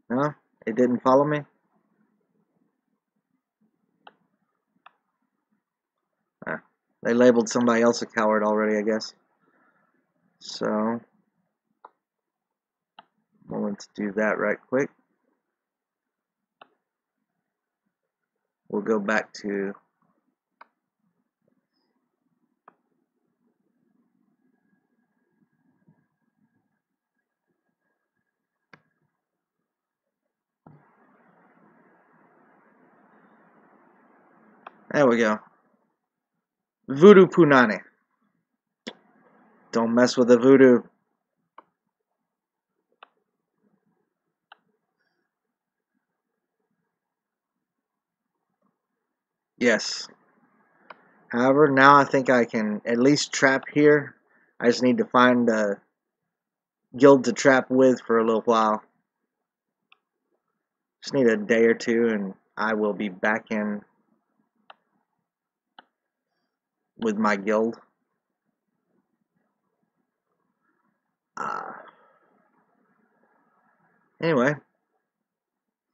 No? It didn't follow me? They labeled somebody else a coward already, I guess. So, I'm going to do that right quick. We'll go back to there we go. Voodoo Punani. Don't mess with the voodoo. Yes. However, now I think I can at least trap here. I just need to find a guild to trap with for a little while. Just need a day or two, and I will be back in with my guild. Anyway,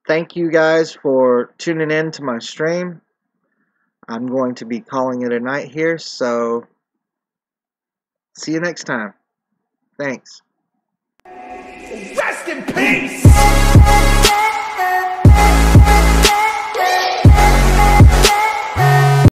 thank you guys for tuning in to my stream. I'm going to be calling it a night here, so See you next time. Thanks. Rest in peace!